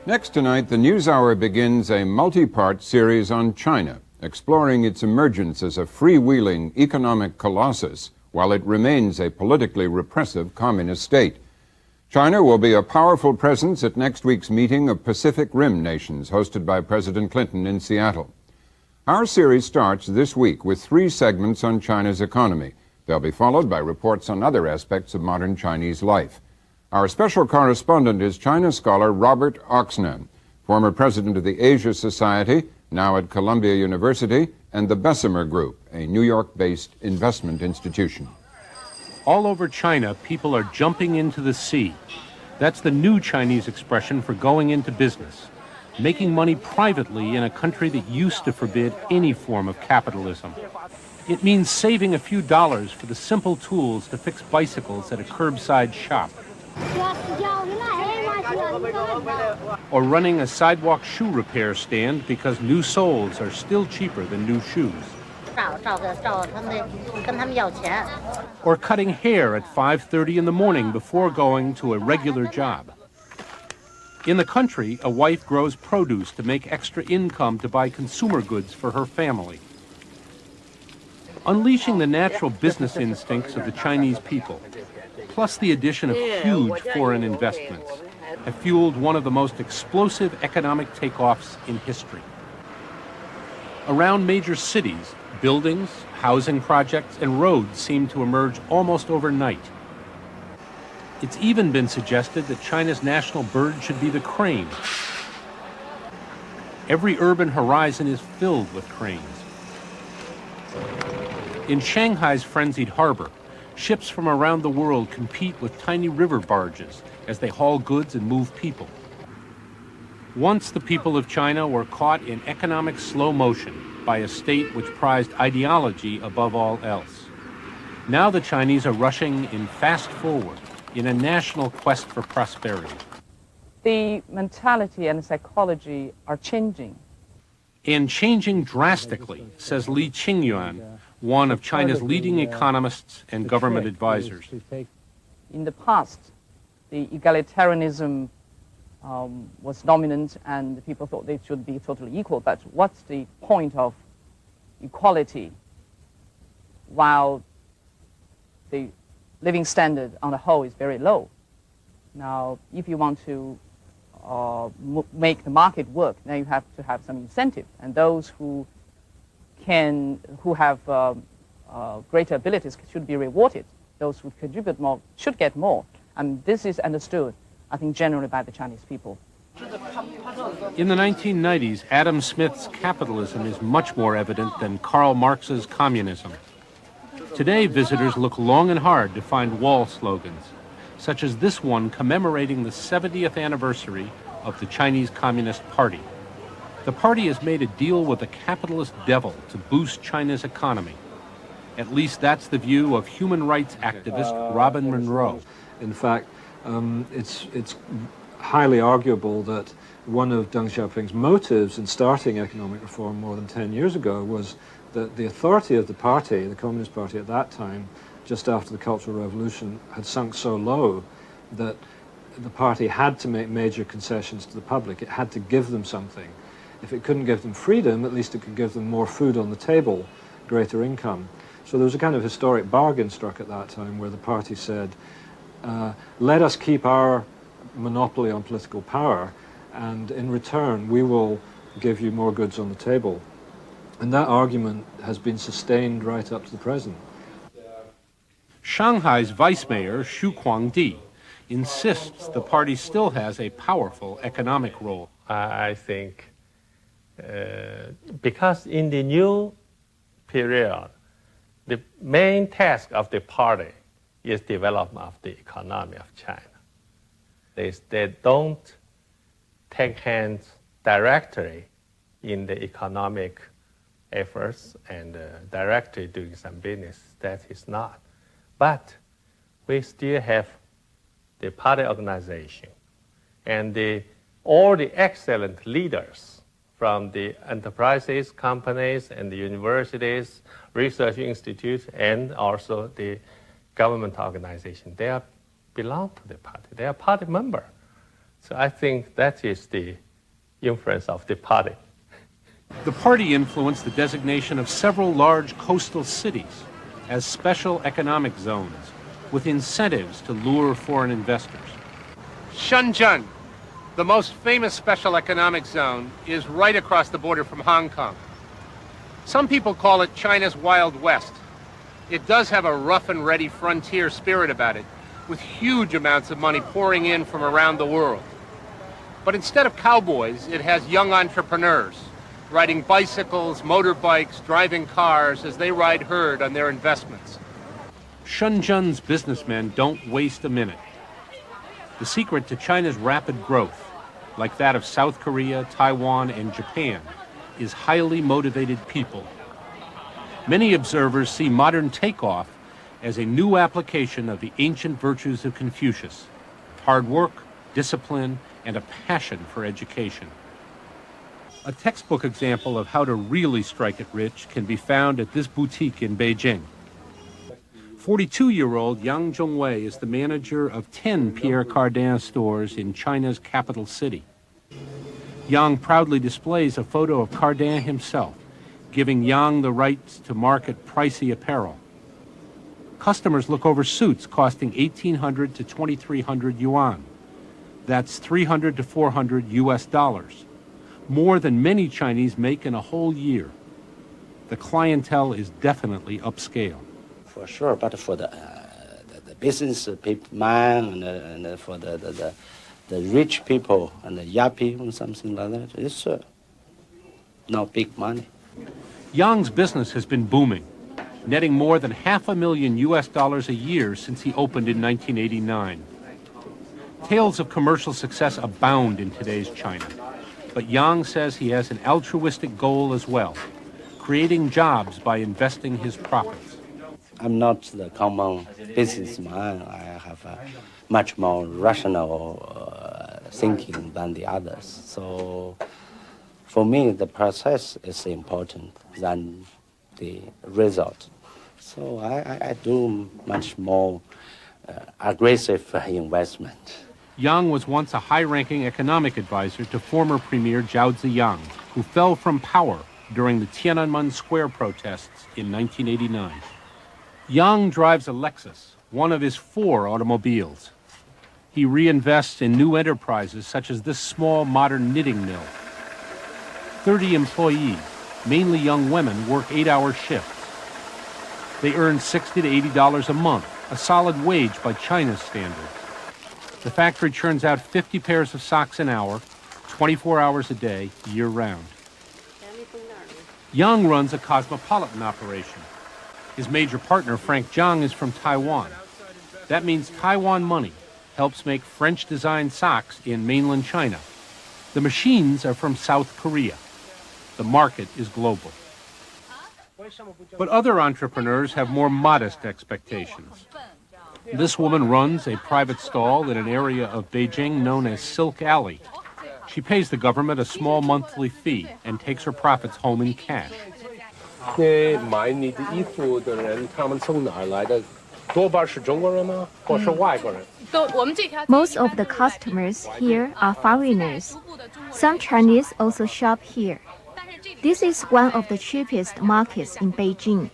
Next tonight, the NewsHour begins a multi-part series on China, exploring its emergence as a freewheeling economic colossus while it remains a politically repressive communist state. China will be a powerful presence at next week's meeting of Pacific Rim nations hosted by President Clinton in Seattle. Our series starts this week with 3 segments on China's economy. They'll be followed by reports on other aspects of modern Chinese life. Our special correspondent is China scholar Robert Oxnan, former president of the Asia Society, now at Columbia University, and the Bessemer Group, a New York-based investment institution. All over China, people are jumping into the sea. That's the new Chinese expression for going into business, making money privately in a country that used to forbid any form of capitalism. It means saving a few dollars for the simple tools to fix bicycles at a curbside shop, or running a sidewalk shoe repair stand because new soles are still cheaper than new shoes. Or cutting hair at 5:30 in the morning before going to a regular job. In the country, a wife grows produce to make extra income to buy consumer goods for her family. Unleashing the natural business instincts of the Chinese people, plus the addition of huge foreign investments, have fueled one of the most explosive economic takeoffs in history. Around major cities, buildings, housing projects, and roads seem to emerge almost overnight. It's even been suggested that China's national bird should be the crane. Every urban horizon is filled with cranes. In Shanghai's frenzied harbor, ships from around the world compete with tiny river barges as they haul goods and move people. Once the people of China were caught in economic slow motion by a state which prized ideology above all else. Now the Chinese are rushing in fast forward in a national quest for prosperity. The mentality and the psychology are changing. And changing drastically, says Li Qingyuan, one of China's leading economists and government advisors. In the past, the egalitarianism was dominant and people thought they should be totally equal. But what's the point of equality while the living standard on the whole is very low? Now, if you want to make the market work, now you have to have some incentive. And those who have greater abilities should be rewarded. Those who contribute more should get more. And this is understood, I think, generally by the Chinese people. In the 1990s, Adam Smith's capitalism is much more evident than Karl Marx's communism. Today, visitors look long and hard to find wall slogans, such as this one commemorating the 70th anniversary of the Chinese Communist Party. The party has made a deal with the capitalist devil to boost China's economy. At least that's the view of human rights activist Robin Monroe. In fact, it's highly arguable that one of Deng Xiaoping's motives in starting economic reform more than 10 years ago was that the authority of the party, the Communist Party at that time, just after the Cultural Revolution, had sunk so low that the party had to make major concessions to the public. It had to give them something. If it couldn't give them freedom, at least it could give them more food on the table, greater income. So there was a kind of historic bargain struck at that time where the party said, let us keep our monopoly on political power, and in return we will give you more goods on the table. And that argument has been sustained right up to the present. Shanghai's vice mayor, Xu Guangdi, insists the party still has a powerful economic role. I think because in the new period, the main task of the party is development of the economy of China. They don't take hands directly in the economic efforts and directly doing some business. That is not. But we still have the party organization and all the excellent leaders from the enterprises, companies, and the universities, research institutes, and also the government organization. They belong to the party. They are party member. So I think that is the influence of the party. The party influenced the designation of several large coastal cities as special economic zones with incentives to lure foreign investors. Shenzhen, the most famous special economic zone, is right across the border from Hong Kong. Some people call it China's Wild West. It does have a rough and ready frontier spirit about it, with huge amounts of money pouring in from around the world. But instead of cowboys, it has young entrepreneurs riding bicycles, motorbikes, driving cars as they ride herd on their investments. Shenzhen's businessmen don't waste a minute. The secret to China's rapid growth, like that of South Korea, Taiwan, and Japan, is highly motivated people. Many observers see modern takeoff as a new application of the ancient virtues of Confucius: hard work, discipline, and a passion for education. A textbook example of how to really strike it rich can be found at this boutique in Beijing. 42-year-old Yang Zhongwei is the manager of 10 Pierre Cardin stores in China's capital city. Yang proudly displays a photo of Cardin himself, giving Yang the rights to market pricey apparel. Customers look over suits costing 1,800 to 2,300 yuan. That's 300 to 400 US dollars, more than many Chinese make in a whole year. The clientele is definitely upscale. For sure, but for the business man and for the rich people and the yuppie or something like that, it's not big money. Yang's business has been booming, netting more than $500,000 US a year since he opened in 1989. Tales of commercial success abound in today's China, but Yang says he has an altruistic goal as well: creating jobs by investing his profits. I'm not the common businessman. I have a much more rational thinking than the others. So for me, the process is important than the result. So I do much more aggressive investment. Yang was once a high-ranking economic advisor to former Premier Zhao Ziyang, who fell from power during the Tiananmen Square protests in 1989. Yang drives a Lexus, one of his 4 automobiles. He reinvests in new enterprises such as this small modern knitting mill. 30 employees, mainly young women, work 8-hour shifts. They earn $60 to $80 a month, a solid wage by China's standards. The factory churns out 50 pairs of socks an hour, 24 hours a day, year-round. Yang runs a cosmopolitan operation. His major partner, Frank Zhang, is from Taiwan. That means Taiwan money helps make French-designed socks in mainland China. The machines are from South Korea. The market is global. But other entrepreneurs have more modest expectations. This woman runs a private stall in an area of Beijing known as Silk Alley. She pays the government a small monthly fee and takes her profits home in cash. Most of the customers here are foreigners. Some Chinese also shop here. This is one of the cheapest markets in Beijing.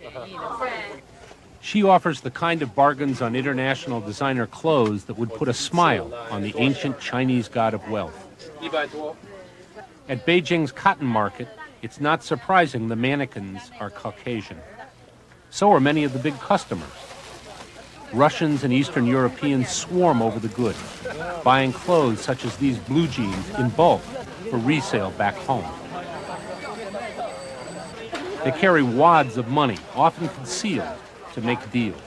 She offers the kind of bargains on international designer clothes that would put a smile on the ancient Chinese god of wealth. At Beijing's cotton market, it's not surprising the mannequins are Caucasian. So are many of the big customers. Russians and Eastern Europeans swarm over the goods, buying clothes such as these blue jeans in bulk for resale back home. They carry wads of money, often concealed, to make deals.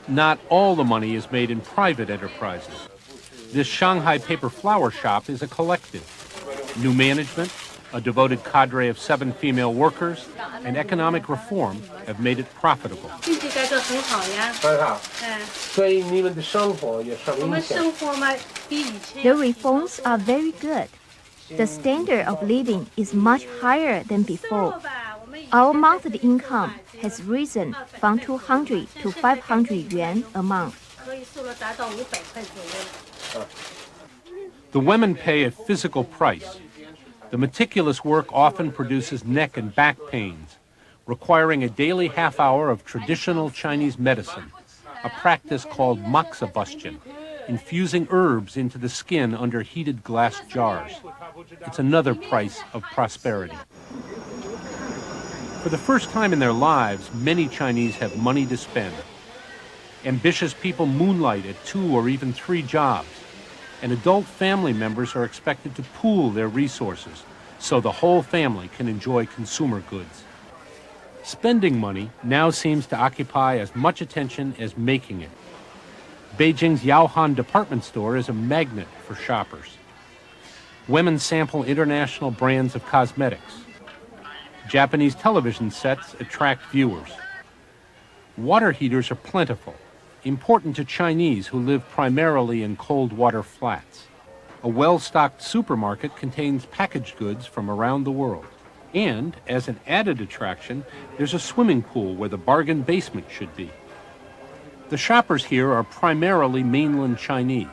Not all the money is made in private enterprises. This Shanghai paper flower shop is a collective. New management, a devoted cadre of 7 female workers, and economic reform have made it profitable. The reforms are very good. The standard of living is much higher than before. Our monthly income has risen from 200 to 500 yuan a month. The women pay a physical price. The meticulous work often produces neck and back pains, requiring a daily half-hour of traditional Chinese medicine, a practice called moxibustion, infusing herbs into the skin under heated glass jars. It's another price of prosperity. For the first time in their lives, many Chinese have money to spend. Ambitious people moonlight at 2 or even 3 jobs, and adult family members are expected to pool their resources so the whole family can enjoy consumer goods. Spending money now seems to occupy as much attention as making it. Beijing's Yaohan department store is a magnet for shoppers. Women sample international brands of cosmetics. Japanese television sets attract viewers. Water heaters are plentiful, important to Chinese who live primarily in cold water flats. A well-stocked supermarket contains packaged goods from around the world. And, as an added attraction, there's a swimming pool where the bargain basement should be. The shoppers here are primarily mainland Chinese,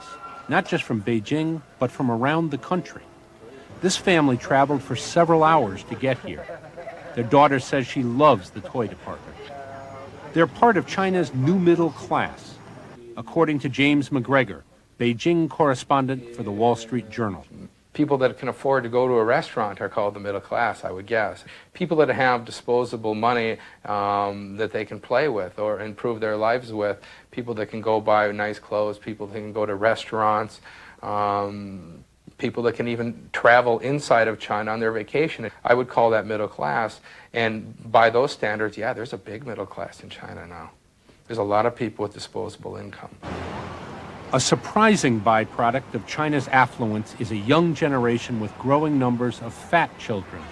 not just from Beijing, but from around the country. This family traveled for several hours to get here. Their daughter says she loves the toy department. They're part of China's new middle class, according to James McGregor, Beijing correspondent for the Wall Street Journal. People that can afford to go to a restaurant are called the middle class, I would guess. People that have disposable money that they can play with or improve their lives with, people that can go buy nice clothes, people that can go to restaurants, people that can even travel inside of China on their vacation. I would call that middle class. And by those standards, yeah, there's a big middle class in China now. There's a lot of people with disposable income. A surprising byproduct of China's affluence is a young generation with growing numbers of fat children.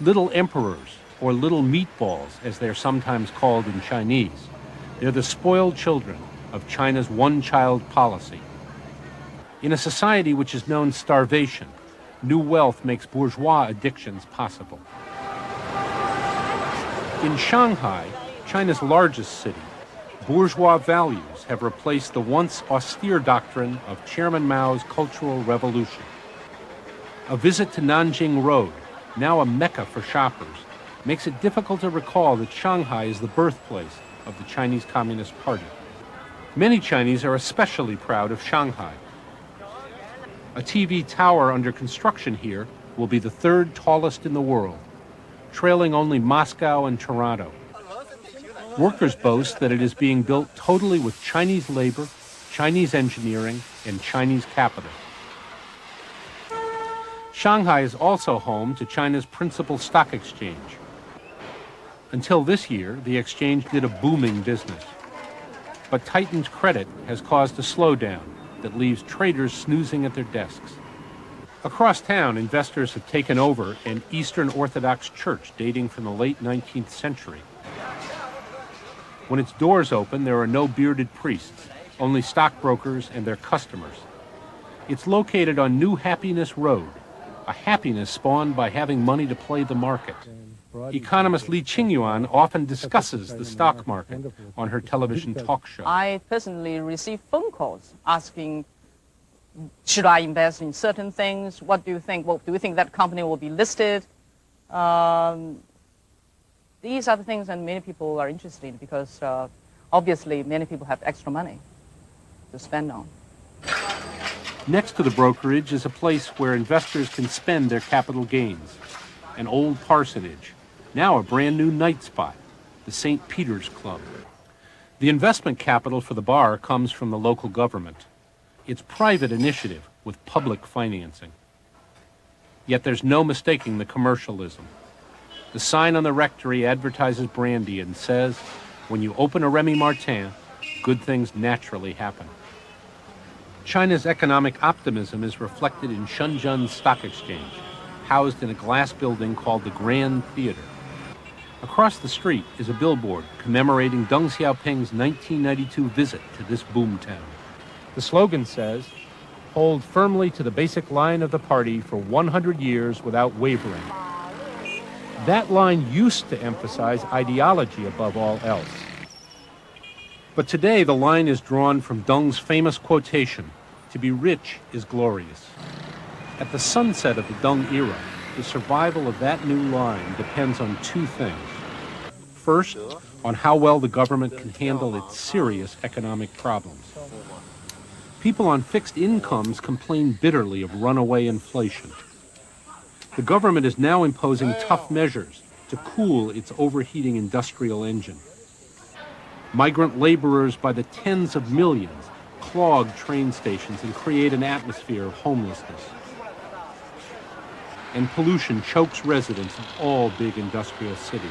Little emperors, or little meatballs, as they're sometimes called in Chinese. They're the spoiled children of China's one-child policy. In a society which has known starvation, new wealth makes bourgeois addictions possible. In Shanghai, China's largest city, bourgeois values have replaced the once austere doctrine of Chairman Mao's Cultural Revolution. A visit to Nanjing Road, now a mecca for shoppers, makes it difficult to recall that Shanghai is the birthplace of the Chinese Communist Party. Many Chinese are especially proud of Shanghai. A TV tower under construction here will be the 3rd tallest in the world, trailing only Moscow and Toronto. Workers boast that it is being built totally with Chinese labor, Chinese engineering, and Chinese capital. Shanghai is also home to China's principal stock exchange. Until this year, the exchange did a booming business. But tightened credit has caused a slowdown that leaves traders snoozing at their desks. Across town, investors have taken over an Eastern Orthodox church dating from the late 19th century. When its doors open, there are no bearded priests, only stockbrokers and their customers. It's located on New Happiness Road, a happiness spawned by having money to play the market. Economist Li Qingyuan often discusses the stock market on her television talk show. I personally receive phone calls asking, should I invest in certain things? What do you think? Well, do you think that company will be listed? These are the things that many people are interested in because obviously many people have extra money to spend on. Next to the brokerage is a place where investors can spend their capital gains. An old parsonage, now a brand new night spot, the St. Peter's Club. The investment capital for the bar comes from the local government. It's private initiative with public financing. Yet there's no mistaking the commercialism. The sign on the rectory advertises brandy and says, when you open a Remy Martin, good things naturally happen. China's economic optimism is reflected in Shenzhen's stock exchange, housed in a glass building called the Grand Theater. Across the street is a billboard commemorating Deng Xiaoping's 1992 visit to this boomtown. The slogan says, hold firmly to the basic line of the party for 100 years without wavering. That line used to emphasize ideology above all else. But today the line is drawn from Deng's famous quotation, To be rich is glorious. At the sunset of the Deng era, the survival of that new line depends on two things. First, on how well the government can handle its serious economic problems. People on fixed incomes complain bitterly of runaway inflation. The government is now imposing tough measures to cool its overheating industrial engine. Migrant laborers by the tens of millions clog train stations and create an atmosphere of homelessness. And pollution chokes residents of all big industrial cities.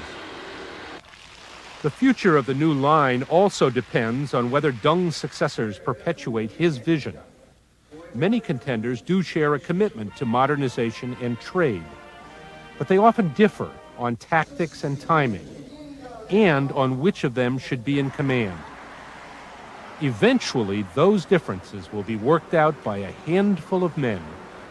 The future of the new line also depends on whether Deng's successors perpetuate his vision. Many contenders do share a commitment to modernization and trade, but they often differ on tactics and timing, and on which of them should be in command. Eventually, those differences will be worked out by a handful of men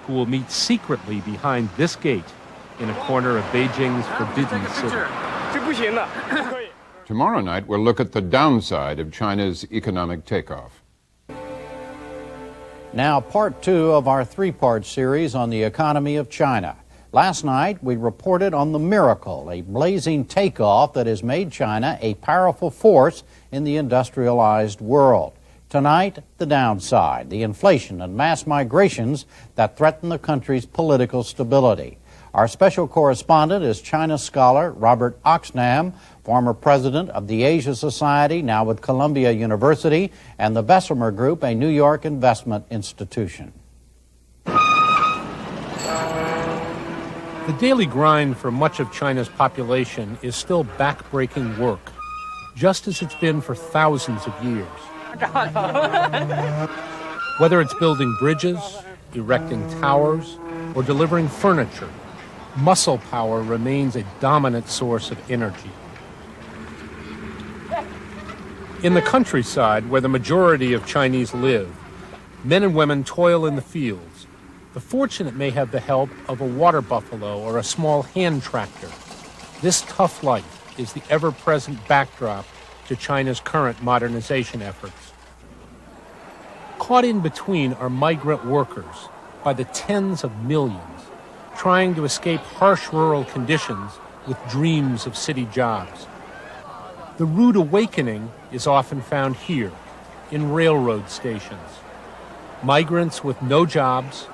who will meet secretly behind this gate in a corner of Beijing's Forbidden City. Tomorrow night, we'll look at the downside of China's economic takeoff. Now, part 2 of our 3-part series on the economy of China. Last night, we reported on the miracle, a blazing takeoff that has made China a powerful force in the industrialized world. Tonight, the downside, the inflation and mass migrations that threaten the country's political stability. Our special correspondent is China scholar Robert Oxnam, former president of the Asia Society, now with Columbia University, and the Bessemer Group, a New York investment institution. The daily grind for much of China's population is still back-breaking work, just as it's been for thousands of years. Whether it's building bridges, erecting towers, or delivering furniture, muscle power remains a dominant source of energy. In the countryside, where the majority of Chinese live, men and women toil in the fields. The fortunate may have the help of a water buffalo or a small hand tractor. This tough life is the ever-present backdrop to China's current modernization efforts. Caught in between are migrant workers by the tens of millions, trying to escape harsh rural conditions with dreams of city jobs. The rude awakening is often found here, in railroad stations. Migrants with no jobs,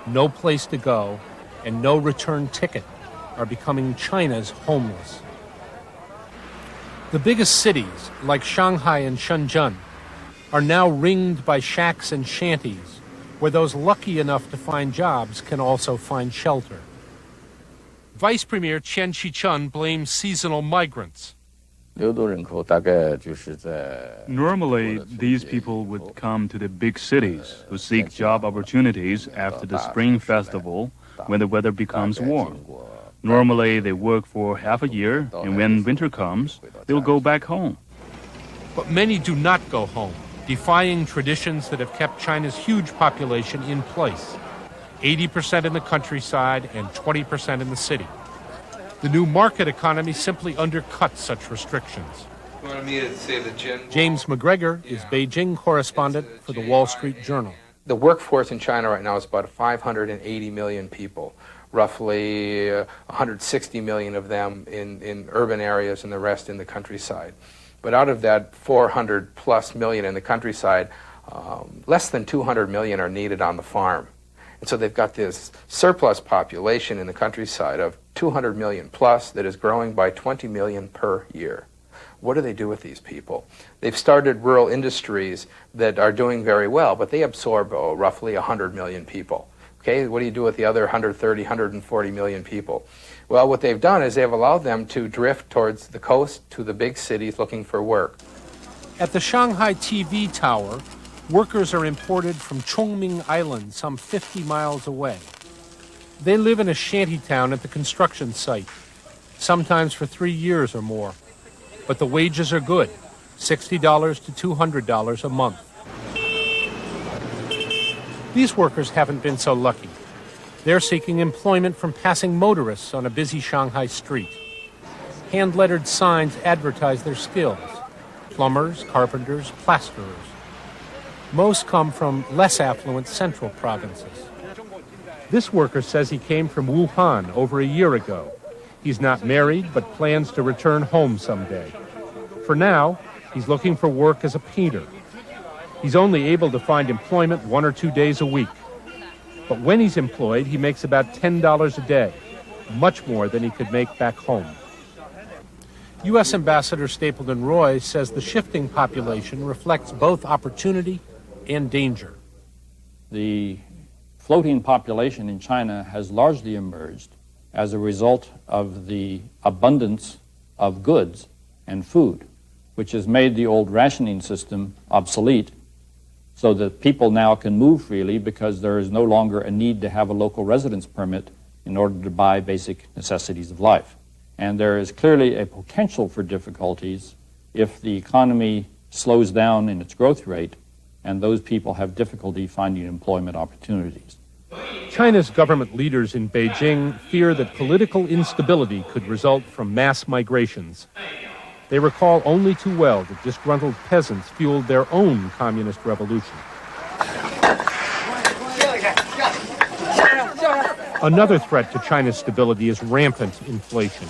no place to go, and no return ticket are becoming China's homeless. The biggest cities, like Shanghai and Shenzhen, are now ringed by shacks and shanties, where those lucky enough to find jobs can also find shelter. Vice Premier Chen Shih-chung blames seasonal migrants. Normally, these people would come to the big cities to seek job opportunities after the Spring Festival when the weather becomes warm. Normally, they work for half a year, and when winter comes, they'll go back home. But many do not go home, defying traditions that have kept China's huge population in place. 80% in the countryside and 20% in the city. The new market economy simply undercuts such restrictions. James McGregor is Beijing correspondent for the Wall Street Journal. The workforce in China right now is about 580 million people, roughly 160 million of them in urban areas and the rest in the countryside. But out of that 400 plus million in the countryside, less than 200 million are needed on the farm. And so they've got this surplus population in the countryside of 200 million plus that is growing by 20 million per year. What do they do with these people? They've started rural industries that are doing very well, but they absorb roughly 100 million people. Okay, what do you do with the other 130, 140 million people? Well, what they've done is they've allowed them to drift towards the coast to the big cities looking for work. At the Shanghai TV tower, workers are imported from Chongming Island, some 50 miles away. They live in a shanty town at the construction site, sometimes for 3 years or more. But the wages are good, $60 to $200 a month. These workers haven't been so lucky. They're seeking employment from passing motorists on a busy Shanghai street. Hand-lettered signs advertise their skills: plumbers, carpenters, plasterers. Most come from less affluent central provinces. This worker says he came from Wuhan over a year ago. He's not married, but plans to return home someday. For now, he's looking for work as a painter. He's only able to find employment 1 or 2 days a week. But when he's employed, he makes about $10 a day, much more than he could make back home. U.S. Ambassador Stapleton Roy says the shifting population reflects both opportunity and danger. The floating population in China has largely emerged as a result of the abundance of goods and food, which has made the old rationing system obsolete, so that people now can move freely because there is no longer a need to have a local residence permit in order to buy basic necessities of life. And there is clearly a potential for difficulties if the economy slows down in its growth rate and those people have difficulty finding employment opportunities. China's government leaders in Beijing fear that political instability could result from mass migrations. They recall only too well that disgruntled peasants fueled their own communist revolution. Another threat to China's stability is rampant inflation.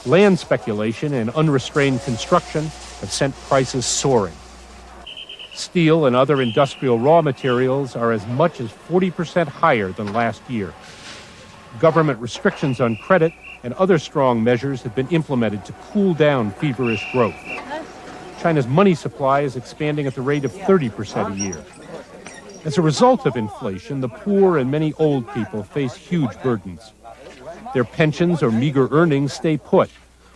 Land speculation and unrestrained construction have sent prices soaring. Steel and other industrial raw materials are as much as 40% higher than last year. Government restrictions on credit and other strong measures have been implemented to cool down feverish growth. China's money supply is expanding at the rate of 30% a year. As a result of inflation, the poor and many old people face huge burdens. Their pensions or meager earnings stay put,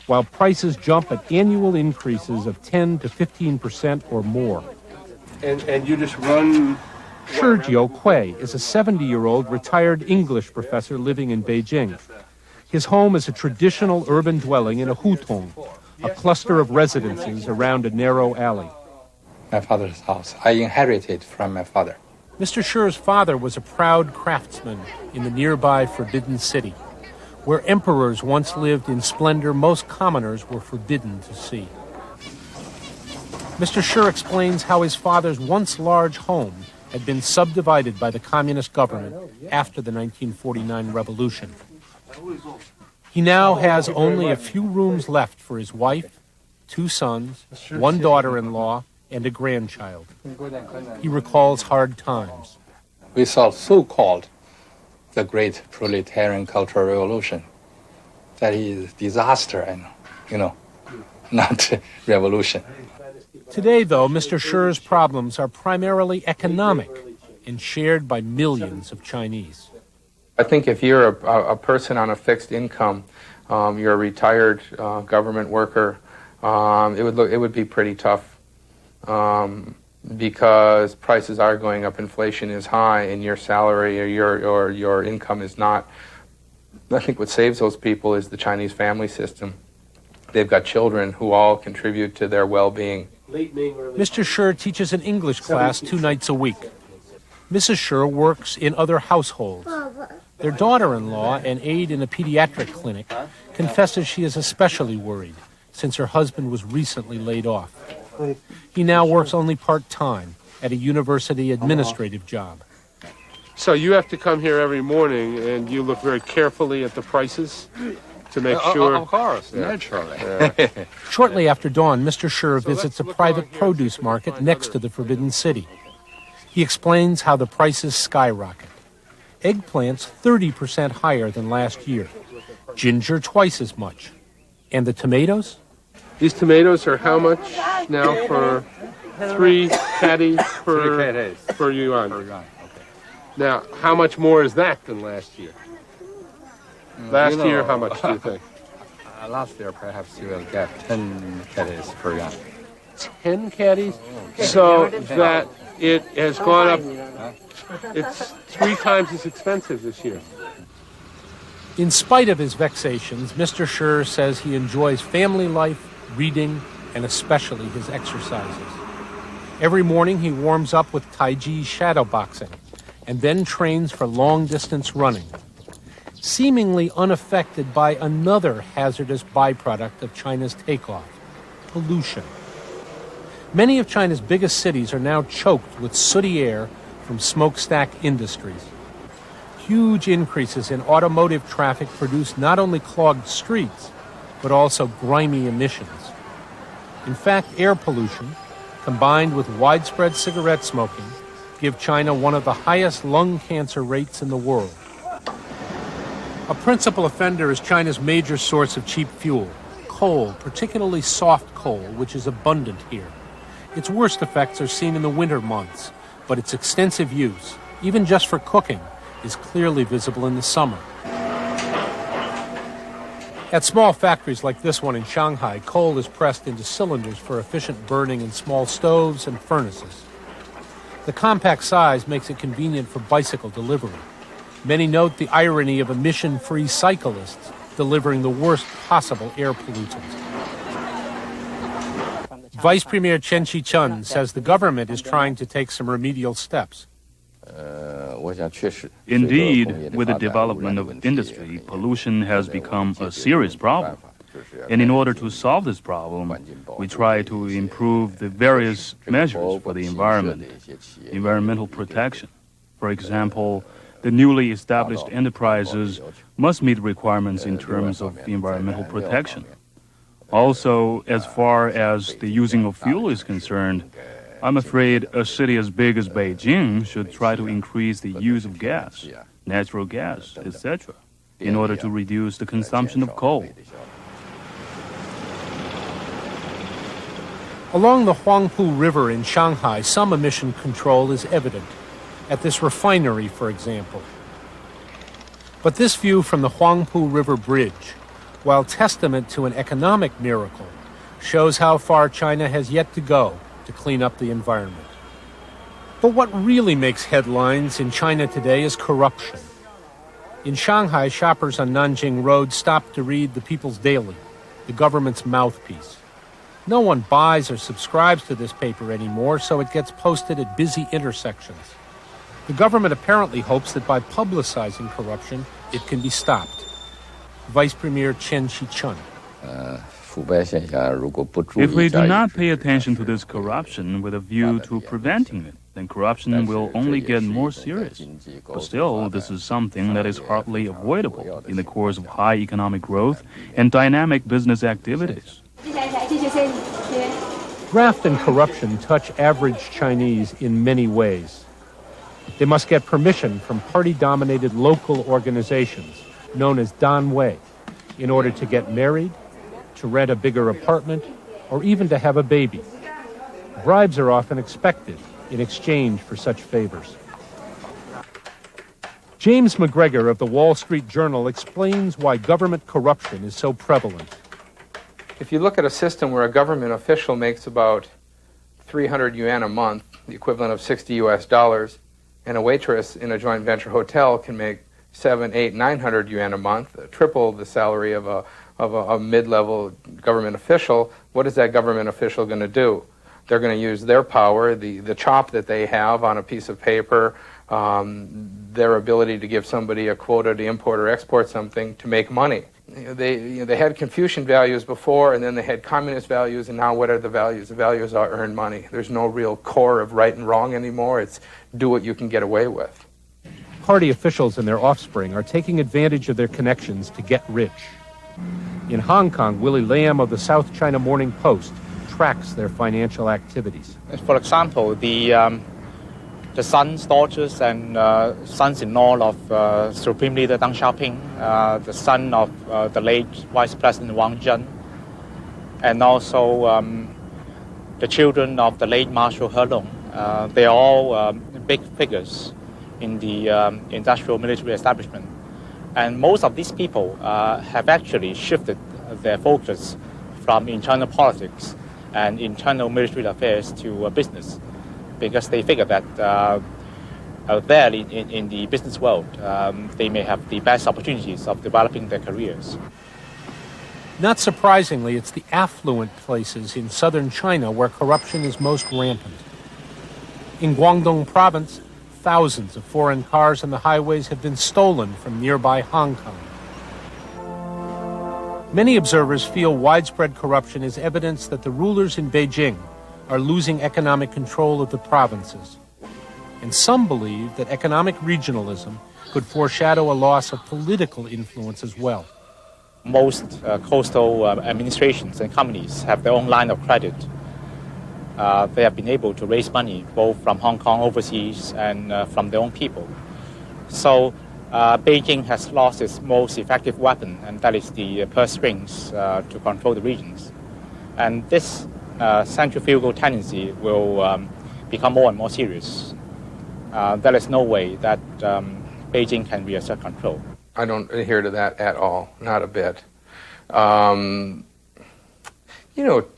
while prices jump at annual increases of 10 to 15% or more. And you just run... Sergio Cui is a 70-year-old retired English professor living in Beijing. His home is a traditional urban dwelling in a hutong, a cluster of residences around a narrow alley. My father's house. I inherited from my father. Mr. Shi's father was a proud craftsman in the nearby Forbidden City. Where emperors once lived in splendor, most commoners were forbidden to see. Mr. Shi explains how his father's once large home had been subdivided by the communist government after the 1949 revolution. He now has only a few rooms left for his wife, 2 sons, 1 daughter-in-law, and a grandchild. He recalls hard times. We saw so-called the great proletarian cultural revolution. That is disaster and, not revolution. Today, though, Mr. Shi's problems are primarily economic and shared by millions of Chinese. I think if you're a person on a fixed income, you're a retired government worker, it would be pretty tough because prices are going up, inflation is high, and your salary or your income is not. I think what saves those people is the Chinese family system. They've got children who all contribute to their well-being. Mr. Shi teaches an English class 2 nights a week. Mrs. Shi works in other households. Their daughter-in-law, an aide in a pediatric clinic, confesses she is especially worried since her husband was recently laid off. He now works only part-time at a university administrative job. So you have to come here every morning and you look very carefully at the prices to make sure... Of course, naturally. Shortly after dawn, Mr. Shi visits a private produce market next to the Forbidden City. He explains how the prices skyrocket. Eggplants 30% higher than last year. Ginger twice as much. And the tomatoes? These tomatoes are how much now for 3 catty per yuan? Okay. Now, how much more is that than last year? Last year, how much do you think? Last year, perhaps you will get 10 catties per yuan. 10 catties? So that it has gone up, it's 3 times as expensive this year. In spite of his vexations, Mr. Shi says he enjoys family life, reading, and especially his exercises. Every morning he warms up with Taiji shadow boxing and then trains for long-distance running, seemingly unaffected by another hazardous byproduct of China's takeoff, pollution. Many of China's biggest cities are now choked with sooty air from smokestack industries. Huge increases in automotive traffic produce not only clogged streets, but also grimy emissions. In fact, air pollution, combined with widespread cigarette smoking, give China one of the highest lung cancer rates in the world. A principal offender is China's major source of cheap fuel, coal, particularly soft coal, which is abundant here. Its worst effects are seen in the winter months, but its extensive use, even just for cooking, is clearly visible in the summer. At small factories like this one in Shanghai, coal is pressed into cylinders for efficient burning in small stoves and furnaces. The compact size makes it convenient for bicycle delivery. Many note the irony of emission-free cyclists delivering the worst possible air pollutants. Vice Premier Chen Qi-chun says the government is trying to take some remedial steps. Indeed, with the development of industry, pollution has become a serious problem. And in order to solve this problem, we try to improve the various measures for the environment, environmental protection. For example, the newly established enterprises must meet requirements in terms of environmental protection. Also, as far as the using of fuel is concerned, I'm afraid a city as big as Beijing should try to increase the use of gas, natural gas, etc., in order to reduce the consumption of coal. Along the Huangpu River in Shanghai, some emission control is evident. At this refinery, for example. But this view from the Huangpu River Bridge, while testament to an economic miracle, shows how far China has yet to go to clean up the environment. But what really makes headlines in China today is corruption. In Shanghai, shoppers on Nanjing Road stopped to read the People's Daily, the government's mouthpiece. No one buys or subscribes to this paper anymore, so it gets posted at busy intersections. The government apparently hopes that by publicizing corruption, it can be stopped. Vice Premier Chen Qi-chun. If we do not pay attention to this corruption with a view to preventing it, then corruption will only get more serious. But still, this is something that is hardly avoidable in the course of high economic growth and dynamic business activities. Graft and corruption touch average Chinese in many ways. They must get permission from party-dominated local organizations, known as danwei, in order to get married, to rent a bigger apartment, or even to have a baby. Bribes are often expected in exchange for such favors. James McGregor of the Wall Street Journal explains why government corruption is so prevalent. If you look at a system where a government official makes about 300 yuan a month, the equivalent of $60 US, and a waitress in a joint venture hotel can make 700, 800, 900 yuan a month, triple the salary of a mid-level government official, what is that government official going to do? They're going to use their power, the chop that they have on a piece of paper, their ability to give somebody a quota to import or export something to make money. They had Confucian values before, and then they had communist values, and now what are the values? The values are earn money. There's no real core of right and wrong anymore. It's do what you can get away with. Party officials and their offspring are taking advantage of their connections to get rich. In Hong Kong, Willie Lam of the South China Morning Post tracks their financial activities. For example, the sons, daughters, and sons-in-law of Supreme Leader Deng Xiaoping, the son of the late Vice President Wang Zhen, and also the children of the late Marshal He Long. They are all big figures in the industrial military establishment. And most of these people have actually shifted their focus from internal politics and internal military affairs to business, because they figure that there in the business world, they may have the best opportunities of developing their careers. Not surprisingly, it's the affluent places in southern China where corruption is most rampant. In Guangdong province, thousands of foreign cars on the highways have been stolen from nearby Hong Kong. Many observers feel widespread corruption is evidence that the rulers in Beijing, are losing economic control of the provinces. And some believe that economic regionalism could foreshadow a loss of political influence as well. Most coastal administrations and companies have their own line of credit. They have been able to raise money both from Hong Kong overseas and from their own people. So Beijing has lost its most effective weapon, and that is the purse strings to control the regions. And this centrifugal tendency will become more and more serious. There is no way that Beijing can reassert control. I don't adhere to that at all, not a bit.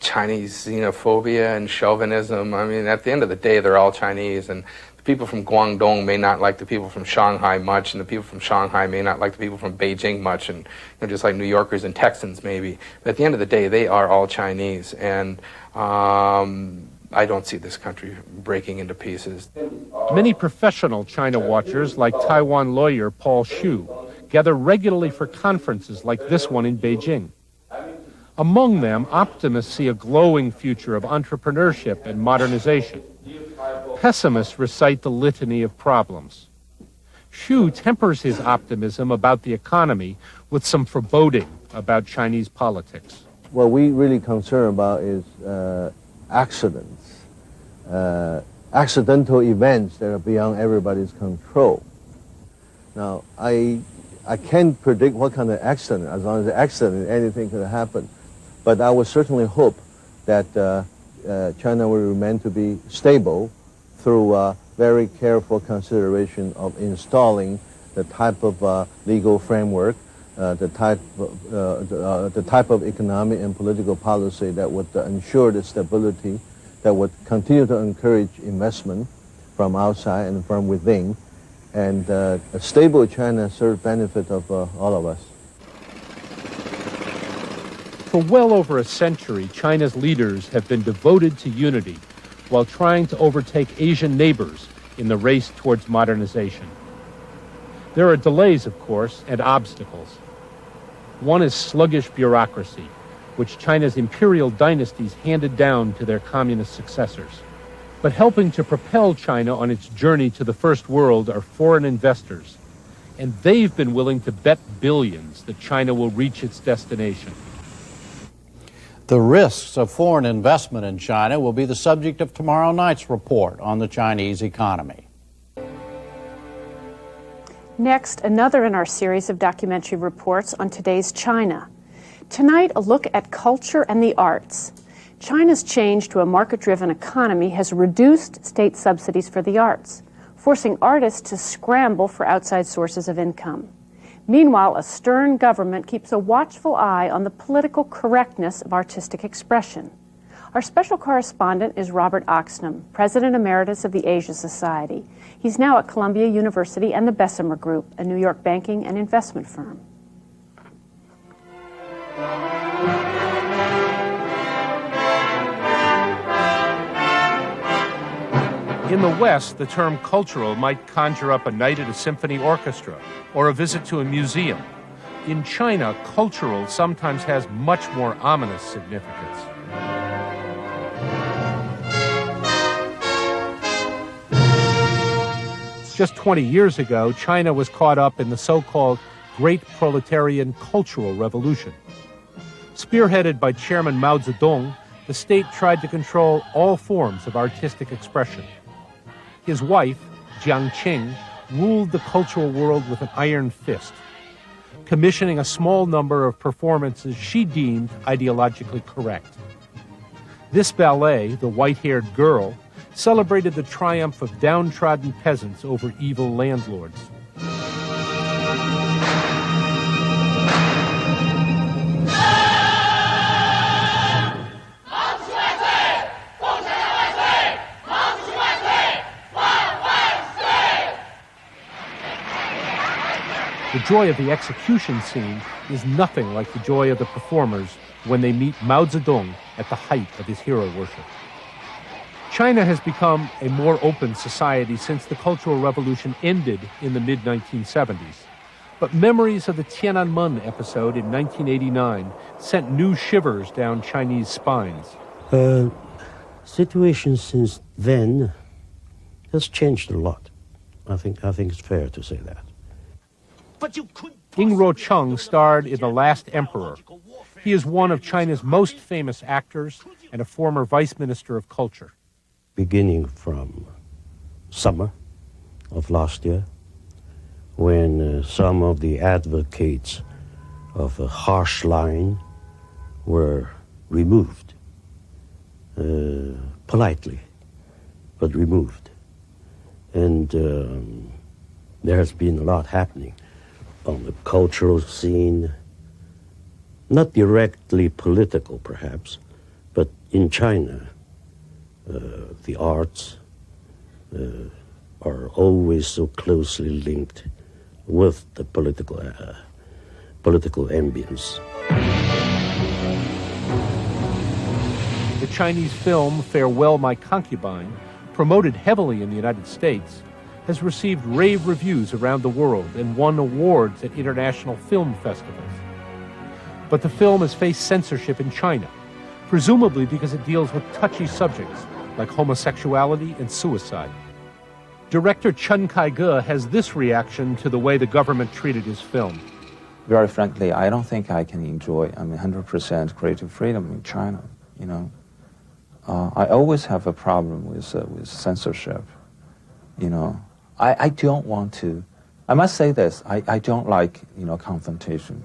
Chinese xenophobia and chauvinism, I mean, at the end of the day, they're all Chinese, and the people from Guangdong may not like the people from Shanghai much, and the people from Shanghai may not like the people from Beijing much, and just like New Yorkers and Texans maybe. But at the end of the day, they are all Chinese, and I don't see this country breaking into pieces. Many professional China watchers, like Taiwan lawyer Paul Xu, gather regularly for conferences like this one in Beijing. Among them, optimists see a glowing future of entrepreneurship and modernization. Pessimists recite the litany of problems. Xu tempers his optimism about the economy with some foreboding about Chinese politics. What we really concern about is accidents, accidental events that are beyond everybody's control. Now, I can't predict what kind of accident. As long as the accident, anything could happen. But I would certainly hope that China will remain to be stable through very careful consideration of installing the type of legal framework, the type of economic and political policy that would ensure the stability, that would continue to encourage investment from outside and from within. And a stable China serves the benefit of all of us. For well over a century, China's leaders have been devoted to unity while trying to overtake Asian neighbors in the race towards modernization. There are delays, of course, and obstacles. One is sluggish bureaucracy, which China's imperial dynasties handed down to their communist successors. But helping to propel China on its journey to the first world are foreign investors, and they've been willing to bet billions that China will reach its destination. The risks of foreign investment in China will be the subject of tomorrow night's report on the Chinese economy. Next, another in our series of documentary reports on today's China. Tonight, a look at culture and the arts. China's change to a market-driven economy has reduced state subsidies for the arts, forcing artists to scramble for outside sources of income. Meanwhile, a stern government keeps a watchful eye on the political correctness of artistic expression. Our special correspondent is Robert Oxnam, President Emeritus of the Asia Society. He's now at Columbia University and the Bessemer Group, a New York banking and investment firm. In the West, the term cultural might conjure up a night at a symphony orchestra or a visit to a museum. In China, cultural sometimes has much more ominous significance. Just 20 years ago, China was caught up in the so-called Great Proletarian Cultural Revolution. Spearheaded by Chairman Mao Zedong, the state tried to control all forms of artistic expression. His wife, Jiang Qing, ruled the cultural world with an iron fist, commissioning a small number of performances she deemed ideologically correct. This ballet, The White-Haired Girl, celebrated the triumph of downtrodden peasants over evil landlords. The joy of the execution scene is nothing like the joy of the performers when they meet Mao Zedong at the height of his hero worship. China has become a more open society since the Cultural Revolution ended in the mid-1970s. But memories of the Tiananmen episode in 1989 sent new shivers down Chinese spines. Situation since then has changed a lot. I think it's fair to say that. Ying Ruocheng starred in The Last Emperor. He is one of China's most famous actors and a former vice minister of culture. Beginning from summer of last year, when some of the advocates of a harsh line were removed, politely, but removed. And there has been a lot happening on the cultural scene, not directly political perhaps, but in China, the arts are always so closely linked with the political ambience. The Chinese film Farewell My Concubine, promoted heavily in the United States, has received rave reviews around the world and won awards at international film festivals. But the film has faced censorship in China, presumably because it deals with touchy subjects like homosexuality and suicide. Director Chen Kaige has this reaction to the way the government treated his film. Very frankly, I don't think I can enjoy 100% creative freedom in China. You know, I always have a problem with censorship. You know, I don't want to. I must say this. I don't like confrontation.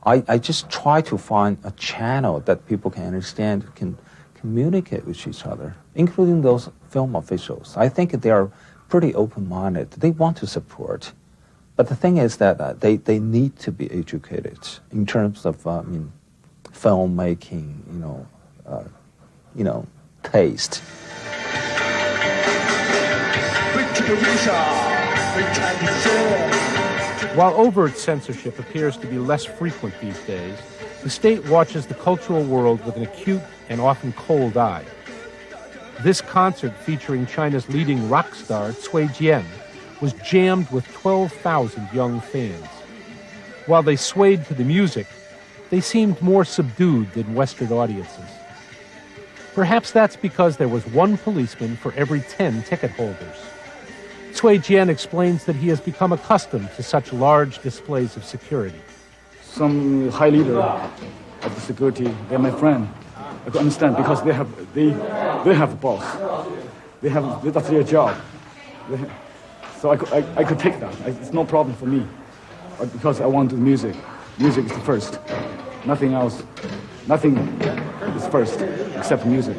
I just try to find a channel that people can understand, can communicate with each other, including those film officials. I think they are pretty open-minded. They want to support. But the thing is that they need to be educated in terms of filmmaking, taste. While overt censorship appears to be less frequent these days, the state watches the cultural world with an acute and often cold eye. This concert, featuring China's leading rock star, Cui Jian, was jammed with 12,000 young fans. While they swayed to the music, they seemed more subdued than Western audiences. Perhaps that's because there was one policeman for every 10 ticket holders. Cui Jian explains that he has become accustomed to such large displays of security. Some high leader of the security, they're my friend. I could understand because they have a boss. That's their job. So I could take that. It's no problem for me. Because I want to do music. Music is the first. Nothing else. Nothing is first except music.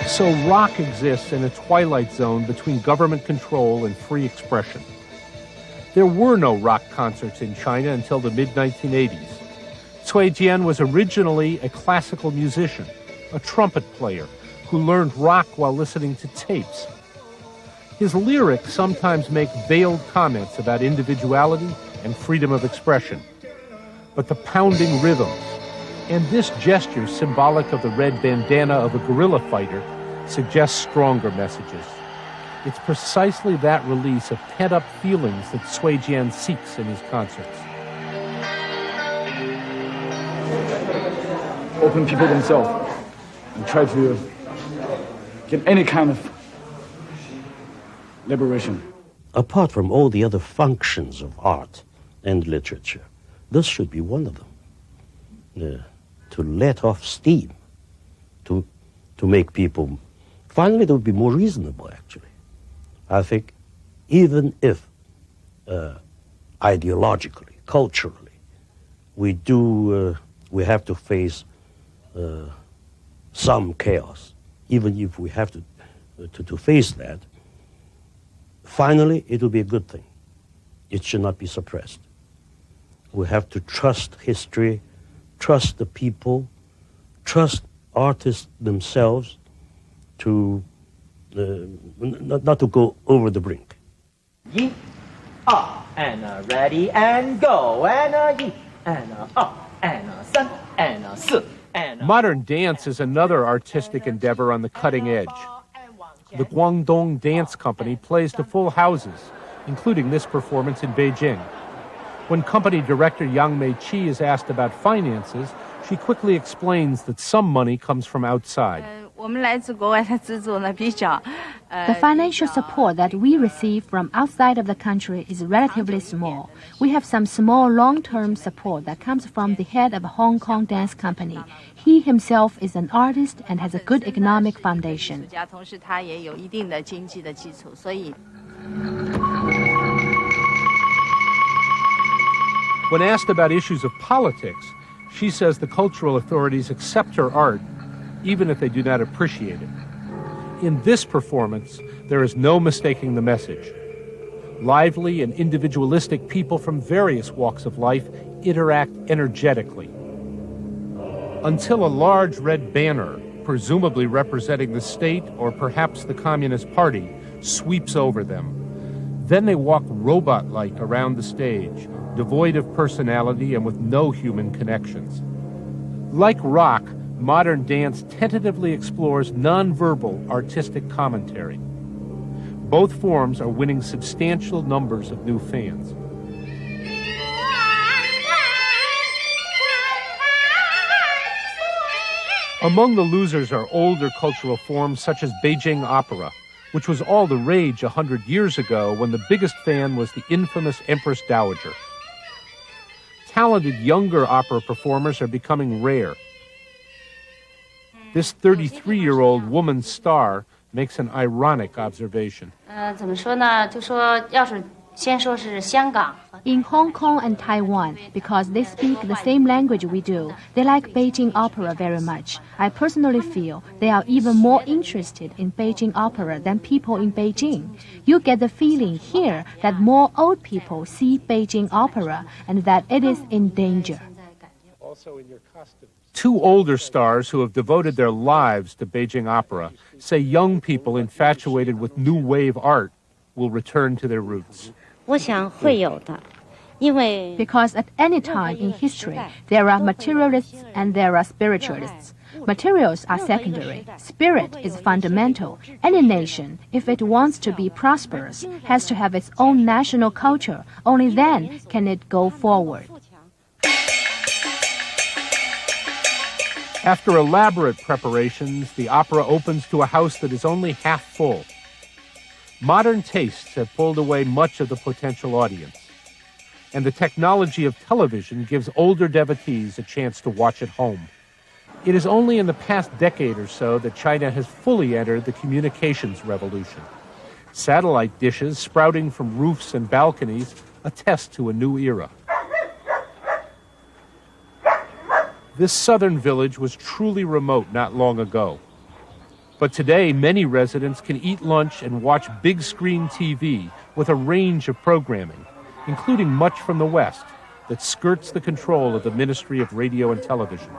So rock exists in a twilight zone between government control and free expression. There were no rock concerts in China until the mid-1980s. Cui Jian was originally a classical musician, a trumpet player, who learned rock while listening to tapes. His lyrics sometimes make veiled comments about individuality and freedom of expression. But the pounding rhythms, and this gesture symbolic of the red bandana of a guerrilla fighter, suggests stronger messages. It's precisely that release of pent-up feelings that Cui Jian seeks in his concerts. Open people themselves and try to get any kind of liberation. Apart from all the other functions of art and literature, this should be one of them. To let off steam, to make people, finally they would be more reasonable actually. I think even if ideologically, culturally, we have to face some chaos, even if we have to face that, finally it will be a good thing. It should not be suppressed. We have to trust history, trust the people, trust artists themselves to not to go over the brink. And ready and go, and and and Modern dance is another artistic endeavor on the cutting edge. The Guangdong Dance Company plays to full houses, including this performance in Beijing. When company director Yang Meiqi is asked about finances, She quickly explains that some money comes from outside. The financial support that we receive from outside of the country is relatively small. We have some small long-term support that comes from the head of a Hong Kong dance company. He himself is an artist and has a good economic foundation. When asked about issues of politics, she says the cultural authorities accept her art, even if they do not appreciate it. In this performance, there is no mistaking the message. Lively and individualistic people from various walks of life interact energetically. Until a large red banner, presumably representing the state or perhaps the Communist Party, sweeps over them. Then they walk robot-like around the stage, devoid of personality and with no human connections. Like rock, modern dance tentatively explores nonverbal artistic commentary. Both forms are winning substantial numbers of new fans. Among the losers are older cultural forms such as Beijing opera, which was all the rage 100 years ago when the biggest fan was the infamous Empress Dowager. Talented younger opera performers are becoming rare. This 33-year-old woman star makes an ironic observation. In Hong Kong and Taiwan, because they speak the same language we do, they like Beijing opera very much. I personally feel they are even more interested in Beijing opera than people in Beijing. You get the feeling here that more old people see Beijing opera and that it is in danger. Two older stars who have devoted their lives to Beijing opera say young people infatuated with new wave art will return to their roots. Because at any time in history, there are materialists and there are spiritualists. Materials are secondary. Spirit is fundamental. Any nation, if it wants to be prosperous, has to have its own national culture. Only then can it go forward. After elaborate preparations, the opera opens to a house that is only half full. Modern tastes have pulled away much of the potential audience, and the technology of television gives older devotees a chance to watch at home. It is only in the past decade or so that China has fully entered the communications revolution. Satellite dishes sprouting from roofs and balconies attest to a new era. This southern village was truly remote not long ago. But today, many residents can eat lunch and watch big screen TV with a range of programming, including much from the West, that skirts the control of the Ministry of Radio and Television.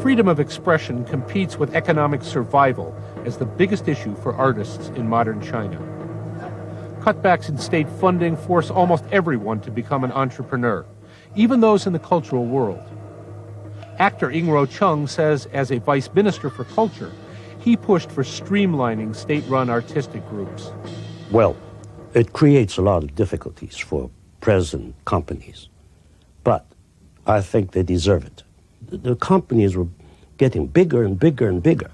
Freedom of expression competes with economic survival as the biggest issue for artists in modern China. Cutbacks in state funding force almost everyone to become an entrepreneur, even those in the cultural world. Actor Ing-ro Chung says as a vice minister for culture, he pushed for streamlining state-run artistic groups. Well, it creates a lot of difficulties for present companies, but I think they deserve it. The companies were getting bigger and bigger and bigger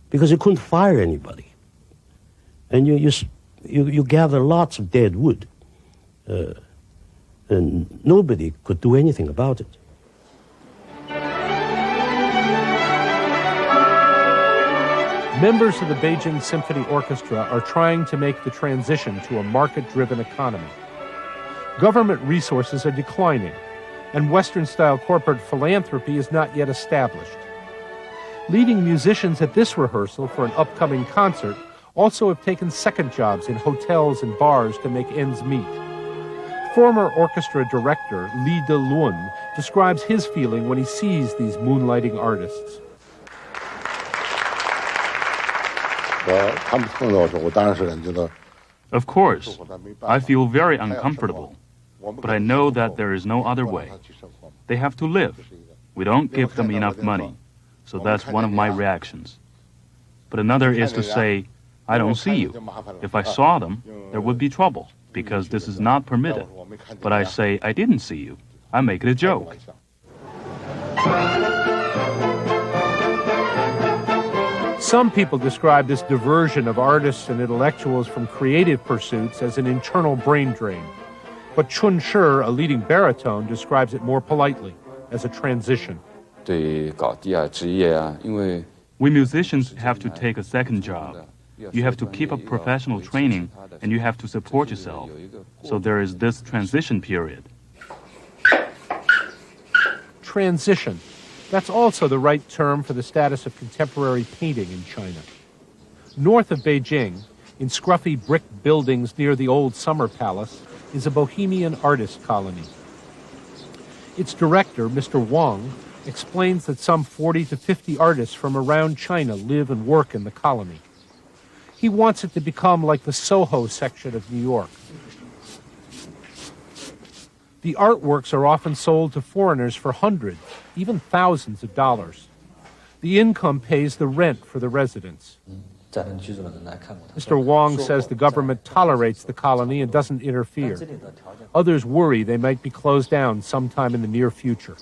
because they couldn't fire anybody. And you gather lots of dead wood, and nobody could do anything about it. Members of the Beijing Symphony Orchestra are trying to make the transition to a market-driven economy. Government resources are declining, and Western-style corporate philanthropy is not yet established. Leading musicians at this rehearsal for an upcoming concert also have taken second jobs in hotels and bars to make ends meet. Former orchestra director Li De-lun describes his feeling when he sees these moonlighting artists. Of course, I feel very uncomfortable, but I know that there is no other way. They have to live. We don't give them enough money, so that's one of my reactions. But another is to say, I don't see you. If I saw them, there would be trouble. because this is not permitted. But I say, I didn't see you. I make it a joke. Some people describe this diversion of artists and intellectuals from creative pursuits as an internal brain drain. But Chun Shi, a leading baritone, describes it more politely, as a transition. We musicians have to take a second job. You have to keep up professional training, and you have to support yourself. So there is this transition period. Transition. That's also the right term for the status of contemporary painting in China. North of Beijing, in scruffy brick buildings near the old Summer Palace, is a Bohemian artist colony. Its director, Mr. Wang, explains that some 40 to 50 artists from around China live and work in the colony. He wants it to become like the Soho section of New York. The artworks are often sold to foreigners for hundreds, even thousands of dollars. The income pays the rent for the residents. Mr. Wang says the government tolerates the colony and doesn't interfere. Others worry they might be closed down sometime in the near future.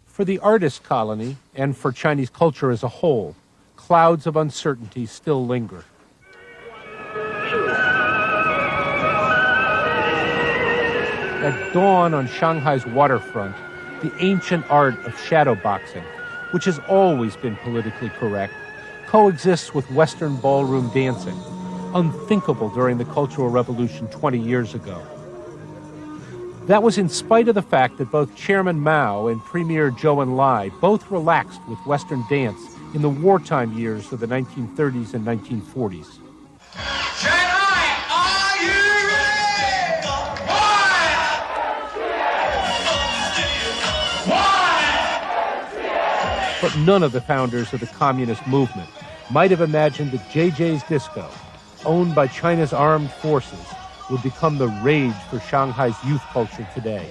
For the artist colony, and for Chinese culture as a whole, clouds of uncertainty still linger. At dawn on Shanghai's waterfront, the ancient art of shadowboxing, which has always been politically correct, coexists with Western ballroom dancing, unthinkable during the Cultural Revolution 20 years ago. That was in spite of the fact that both Chairman Mao and Premier Zhou Enlai both relaxed with Western dance in the wartime years of the 1930s and 1940s. But none of the founders of the communist movement might have imagined that JJ's Disco, owned by China's armed forces, would become the rage for Shanghai's youth culture today.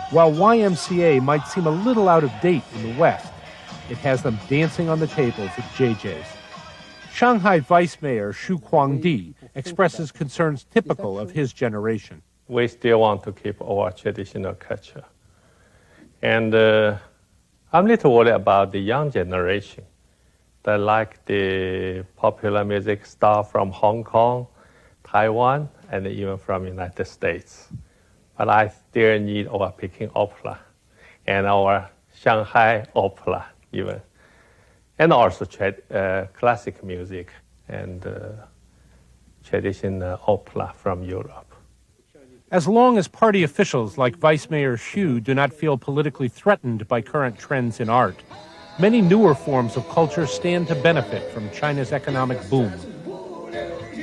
While YMCA might seem a little out of date in the West, it has them dancing on the tables at JJ's. Shanghai Vice Mayor Xu Guangdi expresses concerns typical of his generation. We still want to keep our traditional culture. And I'm a little worried about the young generation that like the popular music star from Hong Kong, Taiwan, and even from the United States. But I still need our Peking opera and our Shanghai opera even. And also classic music and traditional opera from Europe. As long as party officials like Vice Mayor Xu do not feel politically threatened by current trends in art, many newer forms of culture stand to benefit from China's economic boom.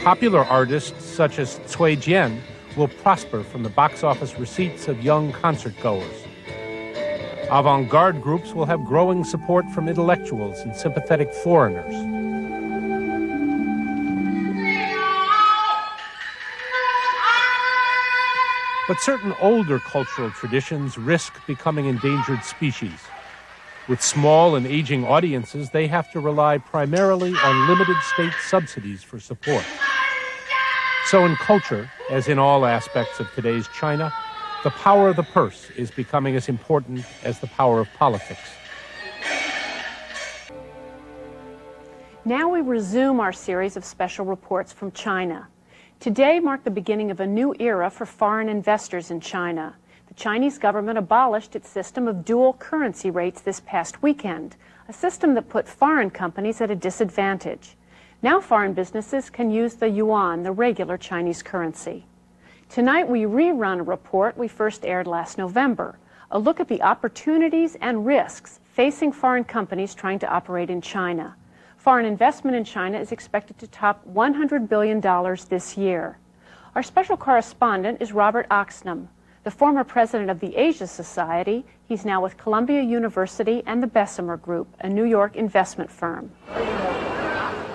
Popular artists such as Cui Jian will prosper from the box office receipts of young concert-goers. Avant-garde groups will have growing support from intellectuals and sympathetic foreigners. But certain older cultural traditions risk becoming endangered species. With small and aging audiences, they have to rely primarily on limited state subsidies for support. So in culture, as in all aspects of today's China, the power of the purse is becoming as important as the power of politics. Now we resume our series of special reports from China. Today marked the beginning of a new era for foreign investors in China. The Chinese government abolished its system of dual currency rates this past weekend, a system that put foreign companies at a disadvantage. Now foreign businesses can use the yuan, the regular Chinese currency. Tonight we rerun a report we first aired last November, a look at the opportunities and risks facing foreign companies trying to operate in China. Foreign investment in China is expected to top $100 billion this year. Our special correspondent is Robert Oxnam, the former president of the Asia Society. He's now with Columbia University and the Bessemer Group, a New York investment firm.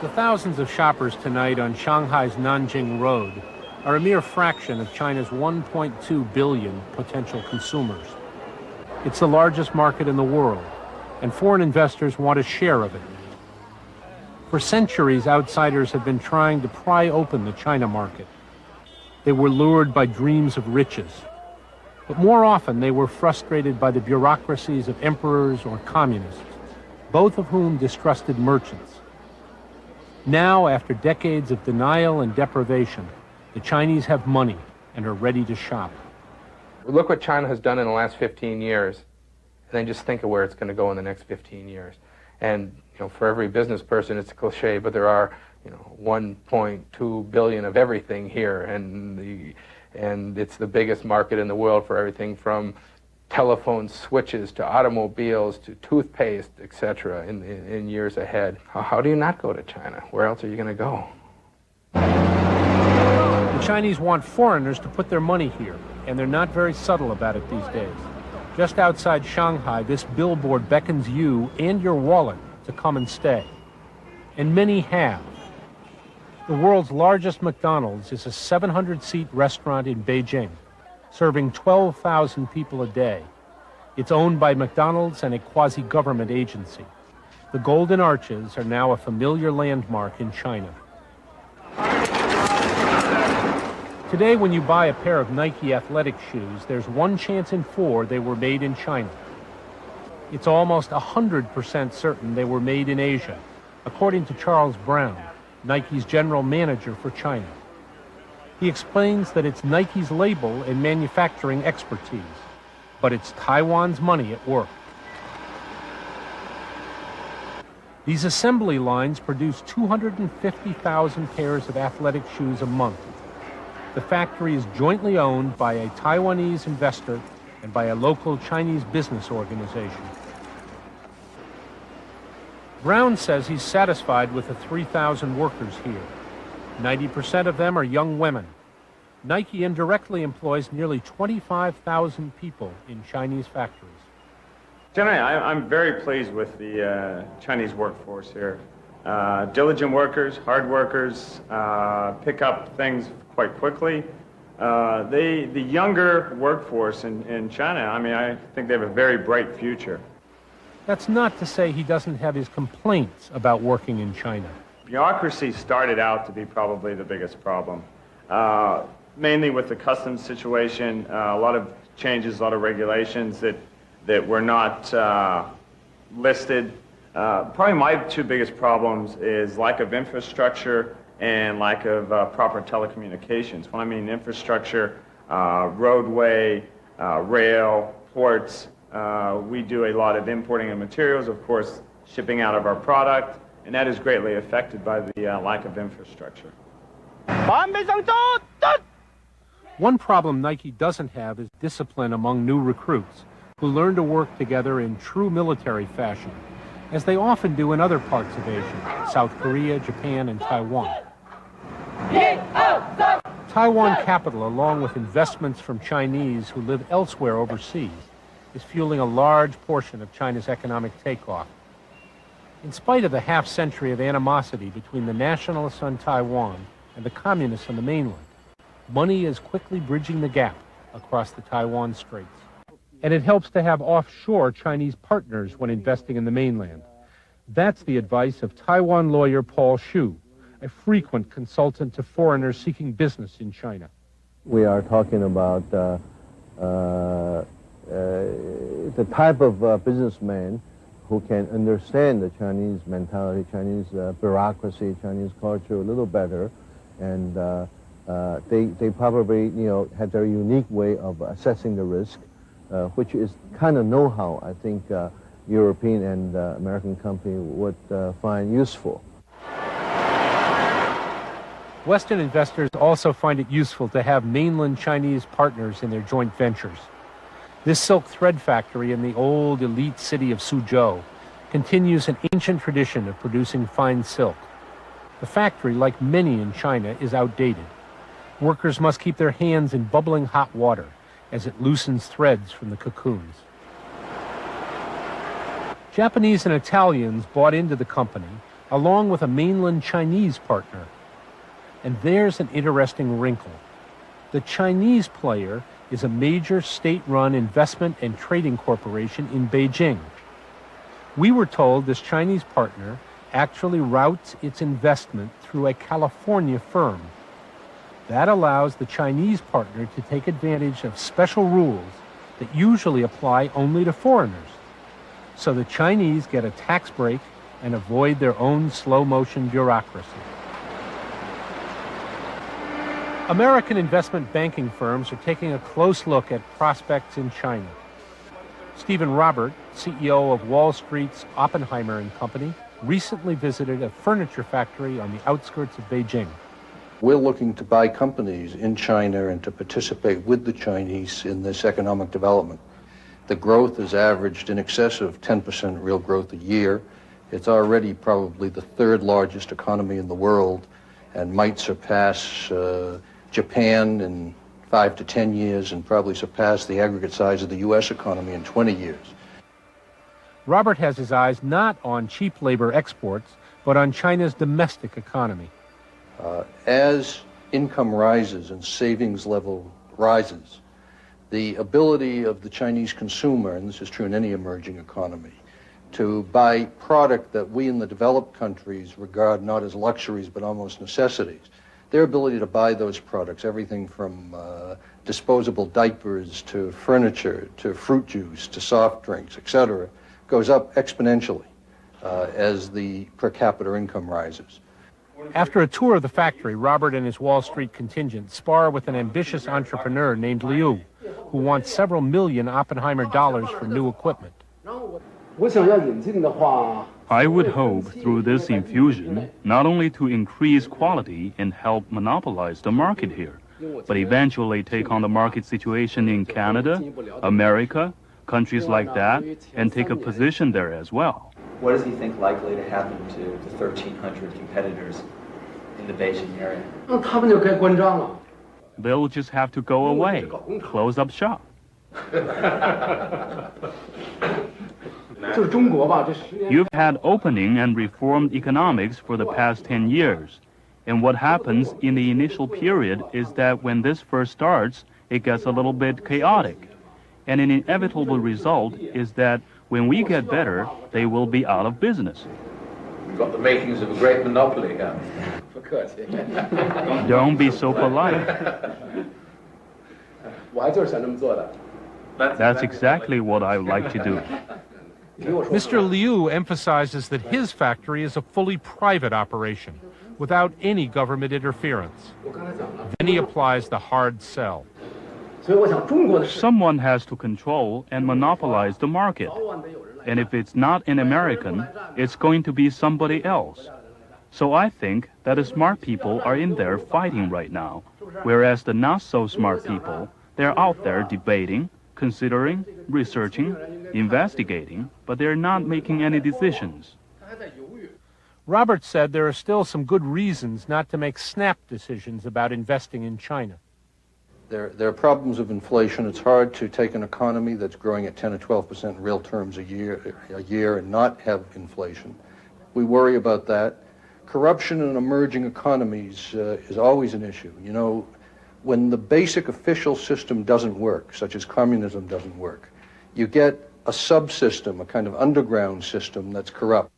The thousands of shoppers tonight on Shanghai's Nanjing Road are a mere fraction of China's 1.2 billion potential consumers. It's the largest market in the world, and foreign investors want a share of it. For centuries, outsiders have been trying to pry open the China market. They were lured by dreams of riches. But more often, they were frustrated by the bureaucracies of emperors or communists, both of whom distrusted merchants. Now, after decades of denial and deprivation, the Chinese have money and are ready to shop. Look what China has done in the last 15 years, and then just think of where it's going to go in the next 15 years. And for every business person, it's a cliche, but there are 1.2 billion of everything here, and it's the biggest market in the world for everything from telephone switches to automobiles to toothpaste, etc. in years ahead. How do you not go to China? Where else are you going to go? The Chinese want foreigners to put their money here, and they're not very subtle about it these days. Just outside Shanghai, this billboard beckons you and your wallet to come and stay. And many have. The world's largest McDonald's is a 700-seat restaurant in Beijing, serving 12,000 people a day. It's owned by McDonald's and a quasi-government agency. The Golden Arches are now a familiar landmark in China. Today, when you buy a pair of Nike athletic shoes, there's one chance in 4 they were made in China. It's almost 100% certain they were made in Asia, according to Charles Brown, Nike's general manager for China. He explains that it's Nike's label and manufacturing expertise, but it's Taiwan's money at work. These assembly lines produce 250,000 pairs of athletic shoes a month. The factory is jointly owned by a Taiwanese investor and by a local Chinese business organization. Brown says he's satisfied with the 3,000 workers here. 90% of them are young women. Nike indirectly employs nearly 25,000 people in Chinese factories. Generally, I'm very pleased with the Chinese workforce here. Diligent workers, hard workers, pick up things quite quickly. The younger workforce in China, I think they have a very bright future. That's not to say he doesn't have his complaints about working in China. Bureaucracy started out to be probably the biggest problem. Mainly with the customs situation, a lot of changes, a lot of regulations that were not listed. Probably my 2 biggest problems is lack of infrastructure and lack of proper telecommunications. When I mean infrastructure, roadway, rail, ports, we do a lot of importing of materials, of course, shipping out of our product, and that is greatly affected by the lack of infrastructure. One problem Nike doesn't have is discipline among new recruits who learn to work together in true military fashion, as they often do in other parts of Asia, South Korea, Japan, and Taiwan. Taiwan capital, along with investments from Chinese who live elsewhere overseas, is fueling a large portion of China's economic takeoff. In spite of the half-century of animosity between the nationalists on Taiwan and the communists on the mainland, money is quickly bridging the gap across the Taiwan Straits. And it helps to have offshore Chinese partners when investing in the mainland. That's the advice of Taiwan lawyer Paul Hsu, a frequent consultant to foreigners seeking business in China. We are talking about the type of businessman who can understand the Chinese mentality, Chinese bureaucracy, Chinese culture a little better, and they probably have their unique way of assessing the risk, which is kind of know-how I think European and American company would find useful. Western investors also find it useful to have mainland Chinese partners in their joint ventures. This silk thread factory in the old elite city of Suzhou continues an ancient tradition of producing fine silk. The factory, like many in China, is outdated. Workers must keep their hands in bubbling hot water as it loosens threads from the cocoons. Japanese and Italians bought into the company, along with a mainland Chinese partner. And there's an interesting wrinkle. The Chinese player is a major state-run investment and trading corporation in Beijing. We were told this Chinese partner actually routes its investment through a California firm. That allows the Chinese partner to take advantage of special rules that usually apply only to foreigners. So the Chinese get a tax break and avoid their own slow-motion bureaucracy. American investment banking firms are taking a close look at prospects in China. Stephen Robert, CEO of Wall Street's Oppenheimer & Company, recently visited a furniture factory on the outskirts of Beijing. We're looking to buy companies in China and to participate with the Chinese in this economic development. The growth has averaged in excess of 10% real growth a year. It's already probably the third largest economy in the world and might surpass Japan in 5 to 10 years and probably surpass the aggregate size of the U.S. economy in 20 years. Robert has his eyes not on cheap labor exports, but on China's domestic economy. As income rises and savings level rises, the ability of the Chinese consumer, and this is true in any emerging economy, to buy product that we in the developed countries regard not as luxuries but almost necessities, their ability to buy those products, everything from disposable diapers to furniture to fruit juice to soft drinks, etc., goes up exponentially as the per capita income rises. After a tour of the factory, Robert and his Wall Street contingent spar with an ambitious entrepreneur named Liu, who wants several million Oppenheimer dollars for new equipment. I would hope through this infusion not only to increase quality and help monopolize the market here, but eventually take on the market situation in Canada, America, countries like that, and take a position there as well. What does he think likely to happen to the 1,300 competitors in the Beijing area? They'll just have to go away, close up shop. You've had opening and reformed economics for the past 10 years. And what happens in the initial period is that when this first starts, it gets a little bit chaotic. And an inevitable result is that when we get better, they will be out of business. We've got the makings of a great monopoly here. Don't be so polite. That's exactly what I would like to do. Mr. Liu emphasizes that his factory is a fully private operation, without any government interference. Then he applies the hard sell. Someone has to control and monopolize the market. And if it's not an American, it's going to be somebody else. So I think that the smart people are in there fighting right now, whereas the not so smart people, they're out there debating, considering, researching, investigating, but they're not making any decisions. Robert said there are still some good reasons not to make snap decisions about investing in China. There are problems of inflation. It's hard to take an economy that's growing at 10 or 12% in real terms a year and not have inflation. We worry about that. Corruption in emerging economies is always an issue. You know, when the basic official system doesn't work, such as communism doesn't work, you get a subsystem, a kind of underground system that's corrupt.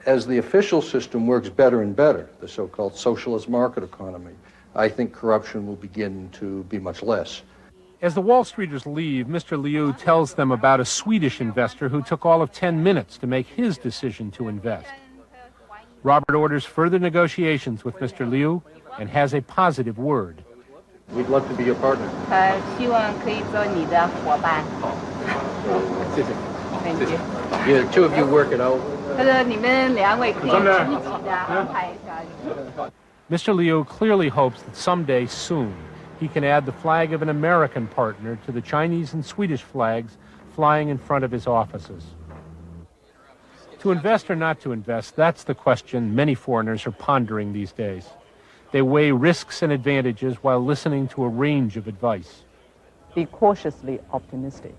As the official system works better and better, the so-called socialist market economy, I think corruption will begin to be much less. As the Wall Streeters leave, Mr. Liu tells them about a Swedish investor who took all of 10 minutes to make his decision to invest. Robert orders further negotiations with Mr. Liu and has a positive word. We'd love to be your partner. Thank you. Yeah, two of you work it out. Mr. Liu clearly hopes that someday soon he can add the flag of an American partner to the Chinese and Swedish flags flying in front of his offices. To invest or not to invest, that's the question many foreigners are pondering these days. They weigh risks and advantages while listening to a range of advice. Be cautiously optimistic.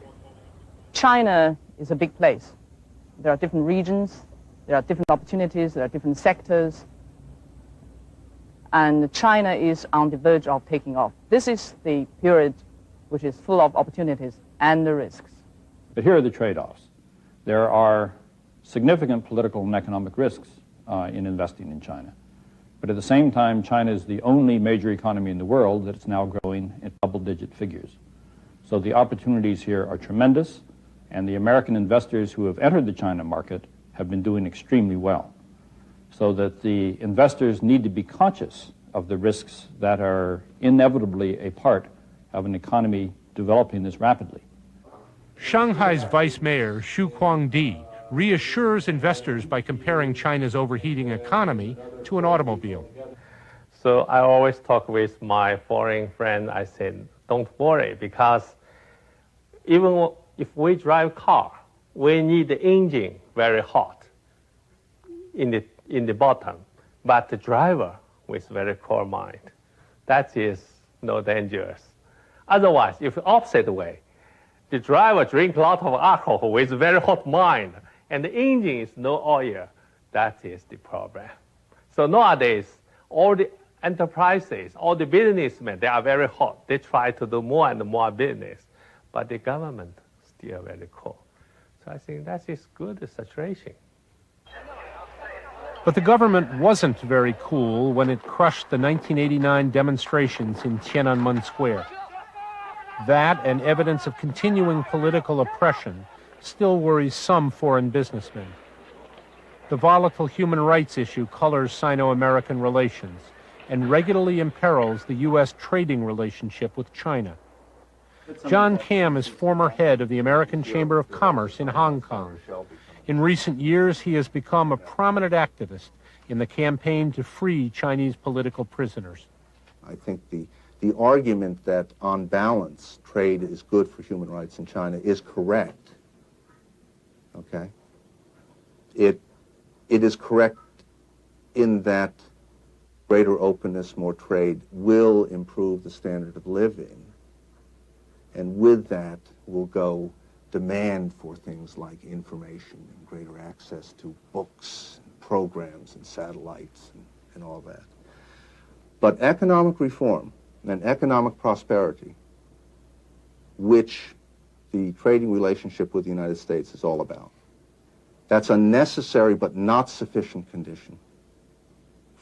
China is a big place. There are different regions, there are different opportunities, there are different sectors. And China is on the verge of taking off. This is the period which is full of opportunities and the risks. But here are the trade-offs. There are significant political and economic risks in investing in China. But at the same time, China is the only major economy in the world that is now growing at double-digit figures. So the opportunities here are tremendous, and the American investors who have entered the China market have been doing extremely well. So that the investors need to be conscious of the risks that are inevitably a part of an economy developing this rapidly. Shanghai's Vice Mayor Xu Guangdi reassures investors by comparing China's overheating economy to an automobile. So I always talk with my foreign friend. I said, don't worry, because even if we drive car, we need the engine very hot in the bottom, but the driver with very cool mind. That is no dangerous. Otherwise, if opposite way, the driver drink a lot of alcohol with very hot mind, and the engine is no oil, that is the problem. So nowadays, all the enterprises, all the businessmen, they are very hot. They try to do more and more business, but the government still very cool. So I think that is good situation. But the government wasn't very cool when it crushed the 1989 demonstrations in Tiananmen Square. That and evidence of continuing political oppression still worries some foreign businessmen. The volatile human rights issue colors Sino-American relations and regularly imperils the U.S. trading relationship with China. John Kam is former head of the American Chamber of Commerce in Hong Kong. In recent years, he has become a prominent activist in the campaign to free Chinese political prisoners. I think the argument that, on balance, trade is good for human rights in China is correct. Okay? It is correct in that greater openness, more trade, will improve the standard of living. And with that will go demand for things like information and greater access to books, and programs, and satellites, and all that. But economic reform and economic prosperity, which the trading relationship with the United States is all about, that's a necessary but not sufficient condition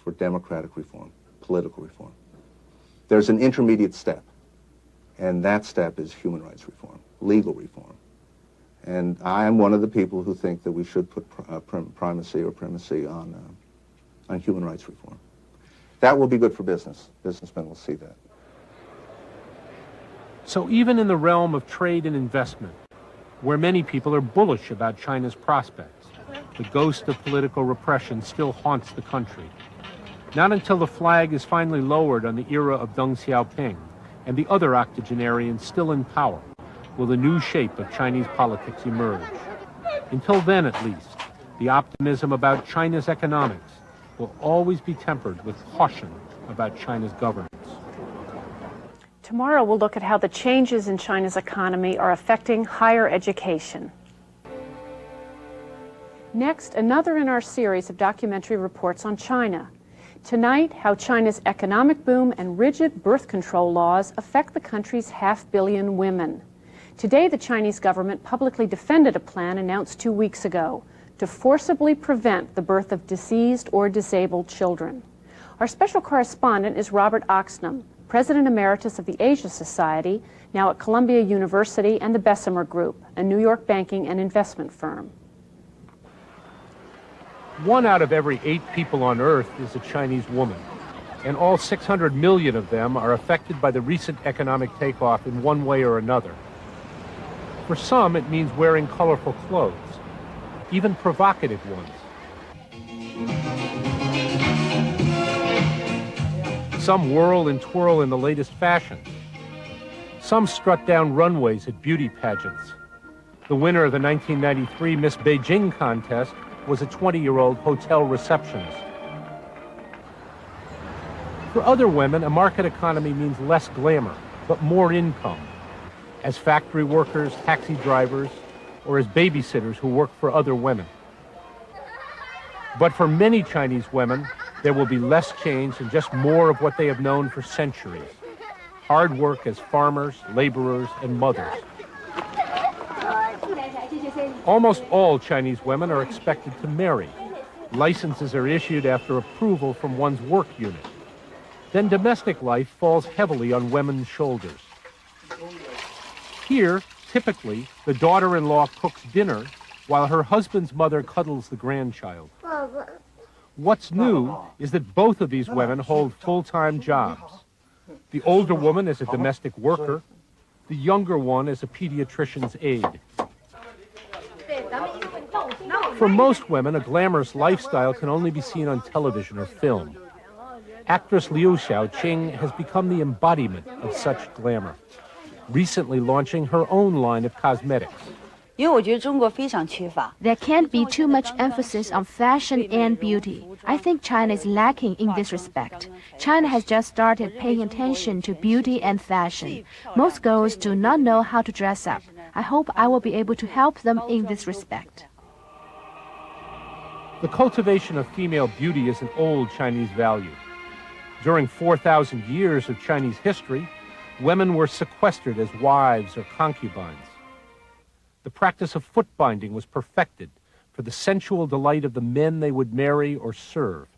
for democratic reform, political reform. There's an intermediate step, and that step is human rights reform, legal reform. And I am one of the people who think that we should put primacy on human rights reform. That will be good for business. Businessmen will see that. So even in the realm of trade and investment, where many people are bullish about China's prospects, the ghost of political repression still haunts the country. Not until the flag is finally lowered on the era of Deng Xiaoping and the other octogenarians still in power will the new shape of Chinese politics emerge. Until then, at least, the optimism about China's economics will always be tempered with caution about China's governance. Tomorrow we'll look at how the changes in China's economy are affecting higher education. Next, another in our series of documentary reports on China. Tonight, how China's economic boom and rigid birth control laws affect the country's 500 million women. Today, the Chinese government publicly defended a plan announced 2 weeks ago to forcibly prevent the birth of diseased or disabled children. Our special correspondent is Robert Oxnam, President Emeritus of the Asia Society, now at Columbia University and the Bessemer Group, a New York banking and investment firm. 1 out of every 8 people on Earth is a Chinese woman, and all 600 million of them are affected by the recent economic takeoff in one way or another. For some, it means wearing colorful clothes, even provocative ones. Some whirl and twirl in the latest fashions. Some strut down runways at beauty pageants. The winner of the 1993 Miss Beijing contest was a 20-year-old hotel receptionist. For other women, a market economy means less glamour, but more income, as factory workers, taxi drivers, or as babysitters who work for other women. But for many Chinese women, there will be less change and just more of what they have known for centuries: hard work as farmers, laborers, and mothers. Almost all Chinese women are expected to marry, Licenses are issued after approval from one's work unit. Then domestic life falls heavily on women's shoulders. Here, typically, the daughter-in-law cooks dinner while her husband's mother cuddles the grandchild. What's new is that both of these women hold full-time jobs. The older woman is a domestic worker, the younger one is a pediatrician's aide. For most women, a glamorous lifestyle can only be seen on television or film. Actress Liu Xiaoqing has become the embodiment of such glamour, recently launching her own line of cosmetics. There can't be too much emphasis on fashion and beauty. I think China is lacking in this respect. China has just started paying attention to beauty and fashion. Most girls do not know how to dress up. I hope I will be able to help them in this respect. The cultivation of female beauty is an old Chinese value. During 4,000 years of Chinese history, women were sequestered as wives or concubines. The practice of foot binding was perfected for the sensual delight of the men they would marry or serve.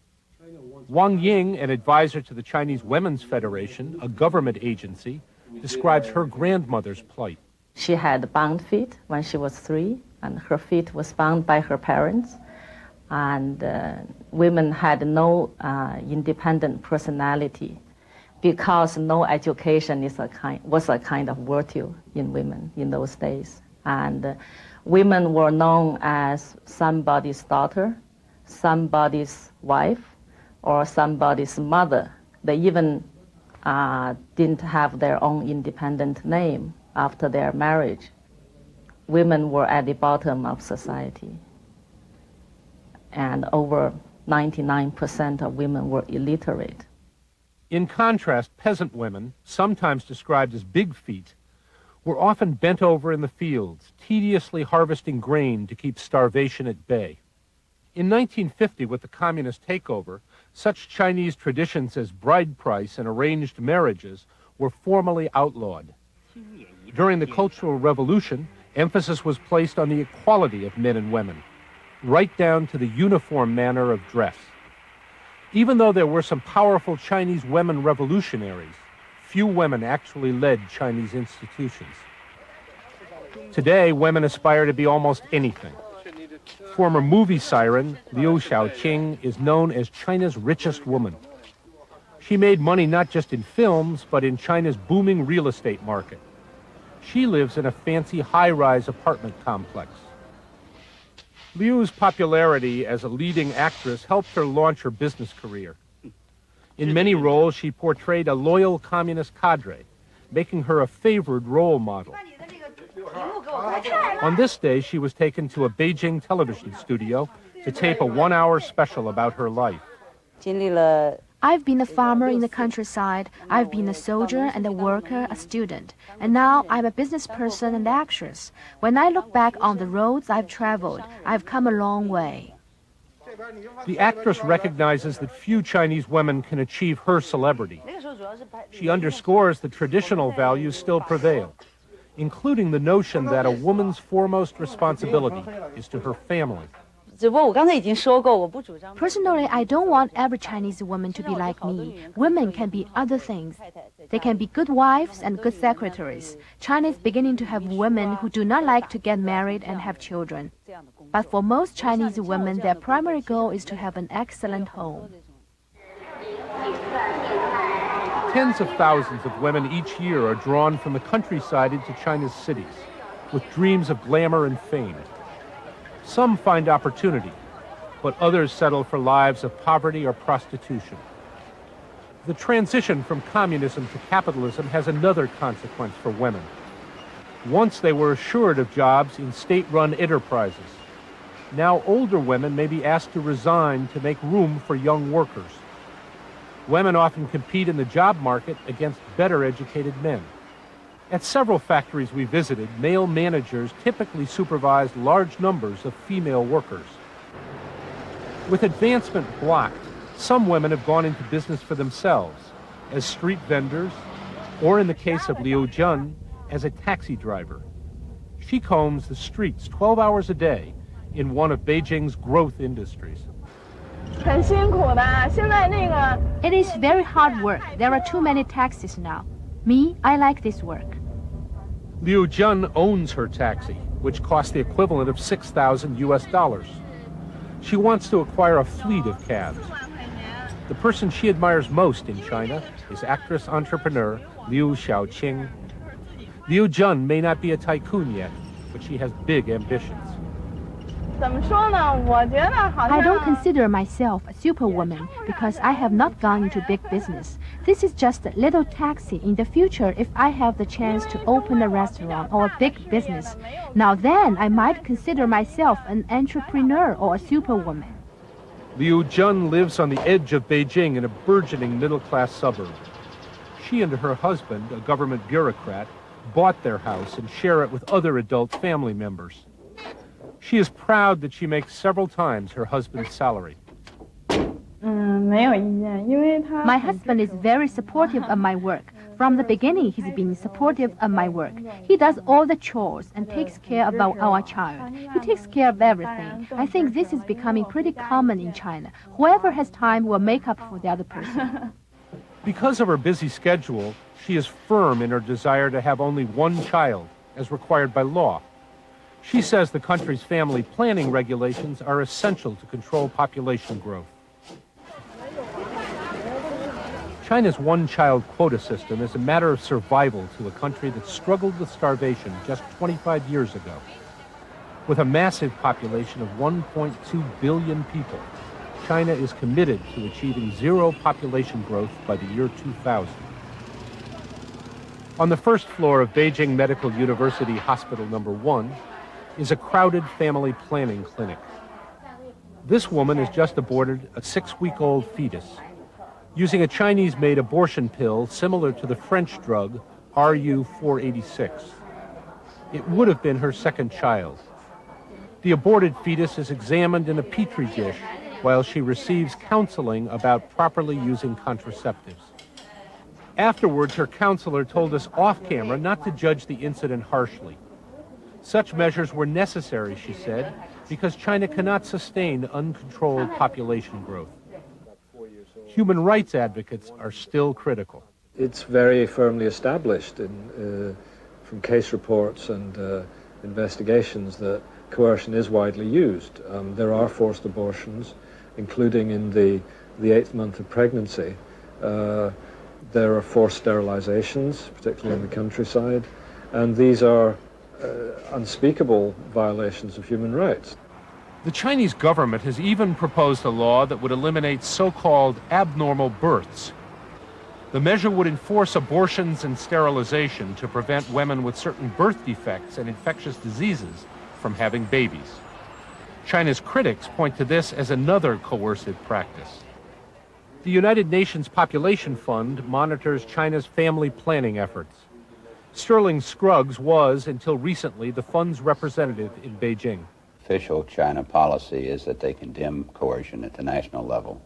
Wang Ying, an advisor to the Chinese Women's Federation, a government agency, describes her grandmother's plight. She had bound feet when she was 3, and her feet was bound by her parents. And women had no independent personality because no education was a kind of virtue in women in those days. And women were known as somebody's daughter, somebody's wife, or somebody's mother. They even didn't have their own independent name after their marriage. Women were at the bottom of society. And over 99% of women were illiterate. In contrast, peasant women, sometimes described as big feet, were often bent over in the fields, tediously harvesting grain to keep starvation at bay. In 1950, with the communist takeover, such Chinese traditions as bride price and arranged marriages were formally outlawed. During the Cultural Revolution, emphasis was placed on the equality of men and women, right down to the uniform manner of dress. Even though there were some powerful Chinese women revolutionaries, few women actually led Chinese institutions. Today, women aspire to be almost anything. Former movie siren Liu Xiaoqing is known as China's richest woman. She made money not just in films, but in China's booming real estate market. She lives in a fancy high-rise apartment complex. Liu's popularity as a leading actress helped her launch her business career. In many roles, she portrayed a loyal communist cadre, making her a favored role model. On this day, she was taken to a Beijing television studio to tape a one-hour special about her life. I've been a farmer in the countryside, I've been a soldier and a worker, a student, and now I'm a business person and actress. When I look back on the roads I've traveled, I've come a long way. The actress recognizes that few Chinese women can achieve her celebrity. She underscores that traditional values still prevail, including the notion that a woman's foremost responsibility is to her family. Personally, I don't want every Chinese woman to be like me. Women can be other things. They can be good wives and good secretaries. China is beginning to have women who do not like to get married and have children. But for most Chinese women, their primary goal is to have an excellent home. Tens of thousands of women each year are drawn from the countryside into China's cities with dreams of glamour and fame. Some find opportunity, but others settle for lives of poverty or prostitution. The transition from communism to capitalism has another consequence for women. Once they were assured of jobs in state-run enterprises. Now older women may be asked to resign to make room for young workers. Women often compete in the job market against better educated men. At several factories we visited, male managers typically supervised large numbers of female workers. With advancement blocked, some women have gone into business for themselves, as street vendors, or in the case of Liu Jun, as a taxi driver. She combs the streets 12 hours a day in one of Beijing's growth industries. It is very hard work. There are too many taxis now. Me, I like this work. Liu Jun owns her taxi, which costs the equivalent of $6,000. She wants to acquire a fleet of cabs. The person she admires most in China is actress-entrepreneur Liu Xiaoqing. Liu Jun may not be a tycoon yet, but she has big ambitions. I don't consider myself a superwoman because I have not gone into big business. This is just a little taxi. In the future, if I have the chance to open a restaurant or a big business, now then I might consider myself an entrepreneur or a superwoman. Liu Jun lives on the edge of Beijing in a burgeoning middle-class suburb. She and her husband, a government bureaucrat, bought their house and share it with other adult family members. She is proud that she makes several times her husband's salary. My husband is very supportive of my work. From the beginning, he's been supportive of my work. He does all the chores and takes care about our child. He takes care of everything. I think this is becoming pretty common in China. Whoever has time will make up for the other person. Because of her busy schedule, she is firm in her desire to have only one child, as required by law. She says the country's family planning regulations are essential to control population growth. China's one-child quota system is a matter of survival to a country that struggled with starvation just 25 years ago. With a massive population of 1.2 billion people, China is committed to achieving zero population growth by the year 2000. On the first floor of Beijing Medical University Hospital No. 1 is a crowded family planning clinic. This woman has just aborted a 6-week-old fetus using a Chinese-made abortion pill similar to the French drug RU-486. It would have been her second child. The aborted fetus is examined in a petri dish while she receives counseling about properly using contraceptives. Afterwards, her counselor told us off-camera not to judge the incident harshly. Such measures were necessary, she said, because China cannot sustain uncontrolled population growth. Human rights advocates are still critical. It's very firmly established from case reports and investigations that coercion is widely used. There are forced abortions, including in the 8th month of pregnancy. There are forced sterilizations, particularly in the countryside, and these are unspeakable violations of human rights. The Chinese government has even proposed a law that would eliminate so-called abnormal births. The measure would enforce abortions and sterilization to prevent women with certain birth defects and infectious diseases from having babies. China's critics point to this as another coercive practice. The United Nations Population Fund monitors China's family planning efforts. Sterling Scruggs was, until recently, the fund's representative in Beijing. Official China policy is that they condemn coercion at the national level,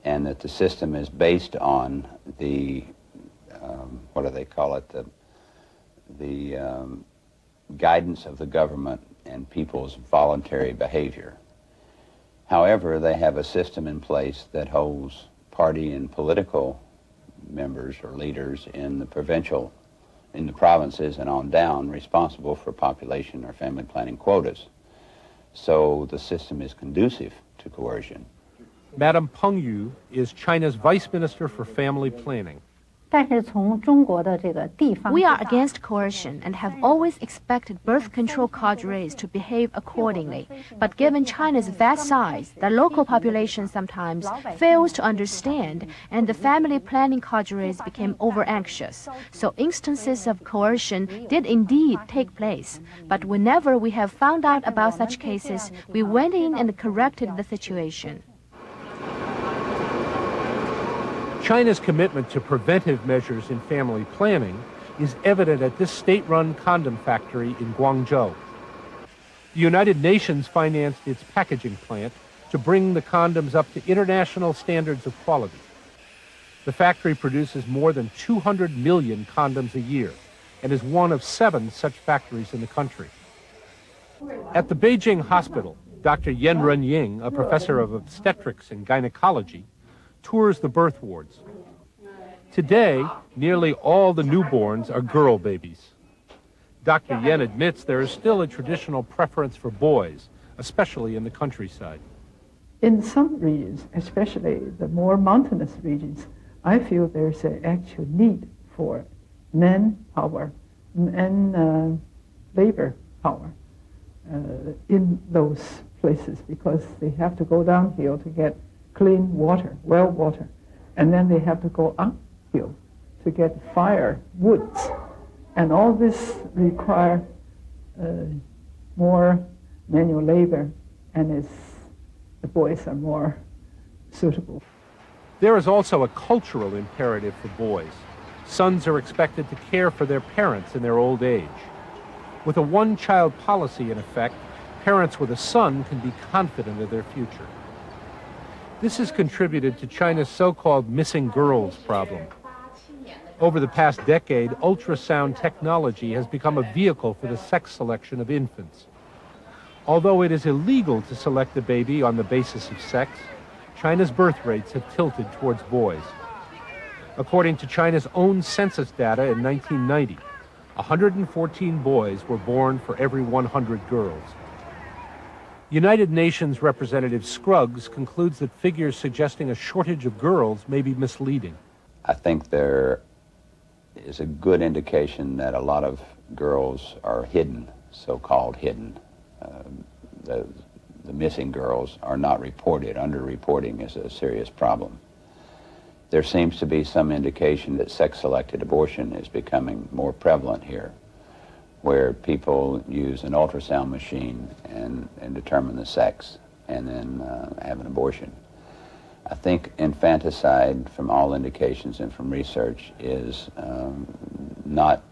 and that the system is based on the, what do they call it, the guidance of the government and people's voluntary behavior. However, they have a system in place that holds party and political members or leaders in the provinces and on down responsible for population or family planning quotas. So the system is conducive to coercion. Madam Peng Yu is China's Vice Minister for Family Planning. We are against coercion and have always expected birth control cadres to behave accordingly. But given China's vast size, the local population sometimes fails to understand, and the family planning cadres became over-anxious. So instances of coercion did indeed take place. But whenever we have found out about such cases, we went in and corrected the situation. China's commitment to preventive measures in family planning is evident at this state-run condom factory in Guangzhou. The United Nations financed its packaging plant to bring the condoms up to international standards of quality. The factory produces more than 200 million condoms a year and is one of 7 such factories in the country. At the Beijing hospital, Dr. Yen Renying, a professor of obstetrics and gynecology, tours the birth wards. Today, nearly all the newborns are girl babies. Dr. Yen admits there is still a traditional preference for boys, especially in the countryside. In some regions, especially the more mountainous regions, I feel there's an actual need for manpower, labor power in those places, because they have to go downhill to get clean water, well water, and then they have to go uphill to get woods. And all this require more manual labor, and the boys are more suitable. There is also a cultural imperative for boys. Sons are expected to care for their parents in their old age. With a one-child policy in effect, parents with a son can be confident of their future. This has contributed to China's so-called missing girls problem. Over the past decade, ultrasound technology has become a vehicle for the sex selection of infants. Although it is illegal to select a baby on the basis of sex, China's birth rates have tilted towards boys. According to China's own census data in 1990, 114 boys were born for every 100 girls. United Nations Representative Scruggs concludes that figures suggesting a shortage of girls may be misleading. I think there is a good indication that a lot of girls are hidden, so-called hidden. The missing girls are not reported. Underreporting is a serious problem. There seems to be some indication that sex-selected abortion is becoming more prevalent here, where people use an ultrasound machine and determine the sex and then have an abortion. I think infanticide, from all indications and from research, is not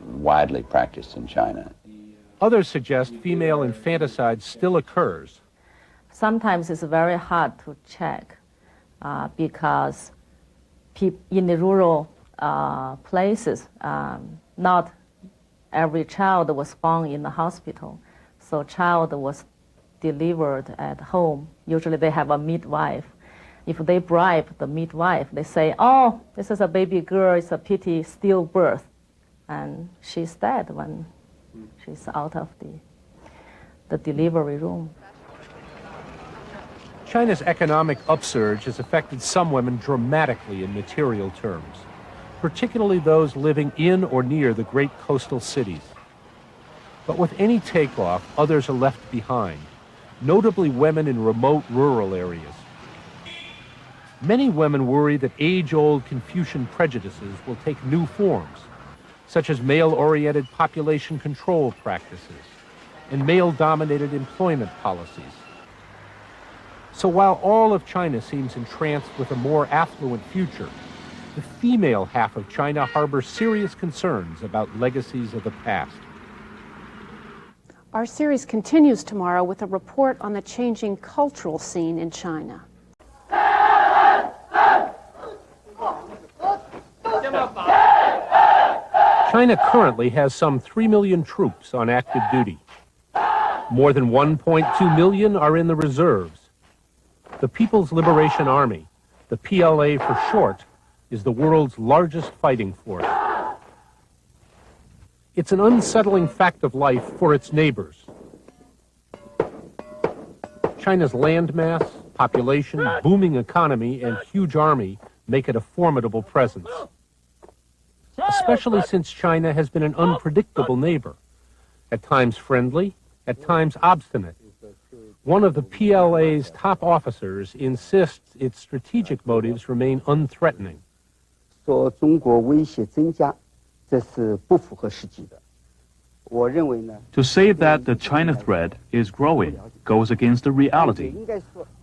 widely practiced in China. Others suggest female infanticide still occurs. Sometimes it's very hard to check because in the rural places, not every child was born in the hospital. So child was delivered at home. Usually they have a midwife. If they bribe the midwife, they say, oh, this is a baby girl, it's a pity, stillbirth. And she's dead when she's out of the delivery room. China's economic upsurge has affected some women dramatically in material terms, particularly those living in or near the great coastal cities. But with any takeoff, others are left behind, notably women in remote rural areas. Many women worry that age-old Confucian prejudices will take new forms, such as male-oriented population control practices and male-dominated employment policies. So while all of China seems entranced with a more affluent future, the female half of China harbors serious concerns about legacies of the past. Our series continues tomorrow with a report on the changing cultural scene in China. China currently has some 3 million troops on active duty. More than 1.2 million are in the reserves. The People's Liberation Army, the PLA for short, is the world's largest fighting force. It's an unsettling fact of life for its neighbors. China's landmass, population, booming economy, and huge army make it a formidable presence, especially since China has been an unpredictable neighbor, at times friendly, at times obstinate. One of the PLA's top officers insists its strategic motives remain unthreatening. To say that the China threat is growing goes against the reality.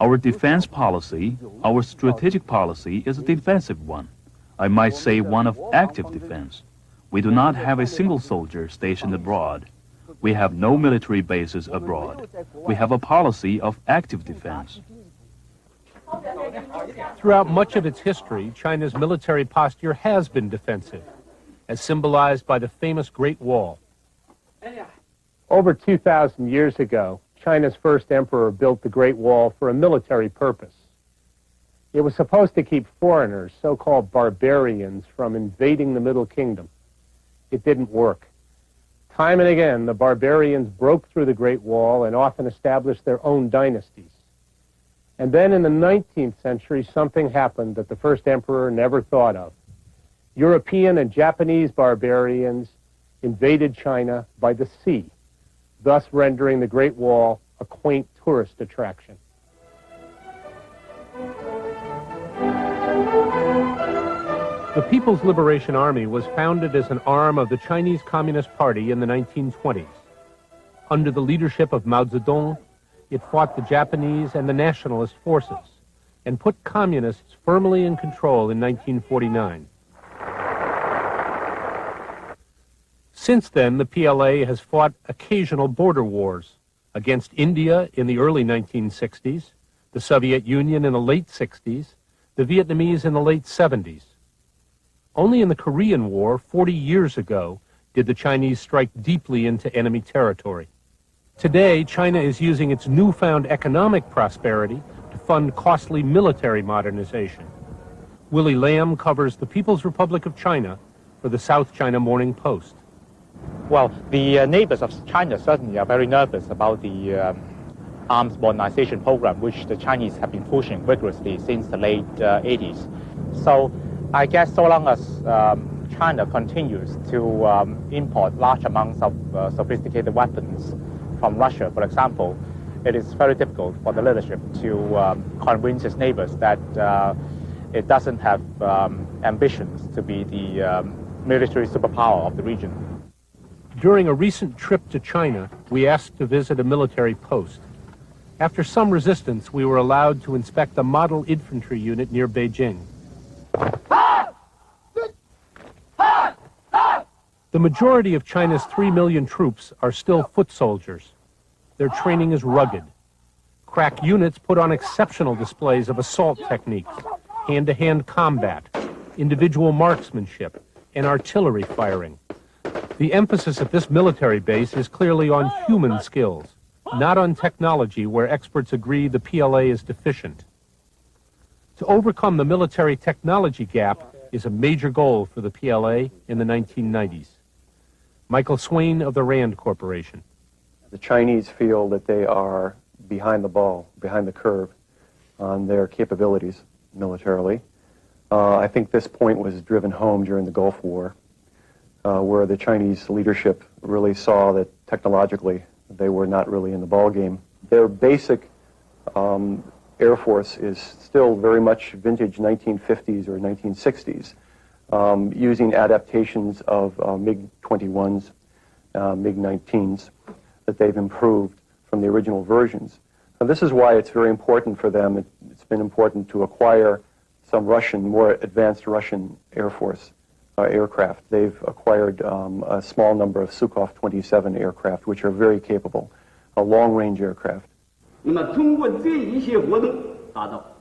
Our defense policy, our strategic policy, is a defensive one. I might say one of active defense. We do not have a single soldier stationed abroad. We have no military bases abroad. We have a policy of active defense. Throughout much of its history, China's military posture has been defensive, as symbolized by the famous Great Wall. Over 2,000 years ago, China's first emperor built the Great Wall for a military purpose. It was supposed to keep foreigners, so-called barbarians, from invading the Middle Kingdom. It didn't work. Time and again, the barbarians broke through the Great Wall and often established their own dynasties. And then in the 19th century, something happened that the first emperor never thought of. European and Japanese barbarians invaded China by the sea, thus rendering the Great Wall a quaint tourist attraction. The People's Liberation Army was founded as an arm of the Chinese Communist Party in the 1920s. Under the leadership of Mao Zedong, it fought the Japanese and the nationalist forces and put communists firmly in control in 1949. Since then, the PLA has fought occasional border wars against India in the early 1960s, the Soviet Union in the late 60s, the Vietnamese in the late 70s. Only in the Korean War, 40 years ago, did the Chinese strike deeply into enemy territory. Today, China is using its newfound economic prosperity to fund costly military modernization. Willie Lam covers the People's Republic of China for the South China Morning Post. Well, the neighbors of China certainly are very nervous about the arms modernization program, which the Chinese have been pushing vigorously since the late 80s. So I guess so long as China continues to import large amounts of sophisticated weapons from Russia, for example, it is very difficult for the leadership to convince its neighbors that it doesn't have ambitions to be the military superpower of the region. During a recent trip to China, we asked to visit a military post. After some resistance, we were allowed to inspect a model infantry unit near Beijing. The majority of China's 3 million troops are still foot soldiers. Their training is rugged. Crack units put on exceptional displays of assault techniques, hand-to-hand combat, individual marksmanship, and artillery firing. The emphasis at this military base is clearly on human skills, not on technology where experts agree the PLA is deficient. To overcome the military technology gap is a major goal for the PLA in the 1990s. Michael Swain of the Rand Corporation. The Chinese feel that they are behind the ball, behind the curve on their capabilities militarily. I think this point was driven home during the Gulf War, where the Chinese leadership really saw that technologically they were not really in the ball game. Their basic Air Force is still very much vintage 1950s or 1960s, using adaptations of MiG-21s, MiG-19s that they've improved from the original versions. And this is why it's very important for them. It's been important to acquire some Russian, more advanced Russian Air Force aircraft. They've acquired a small number of Sukhoi 27 aircraft, which are very capable, long-range aircraft.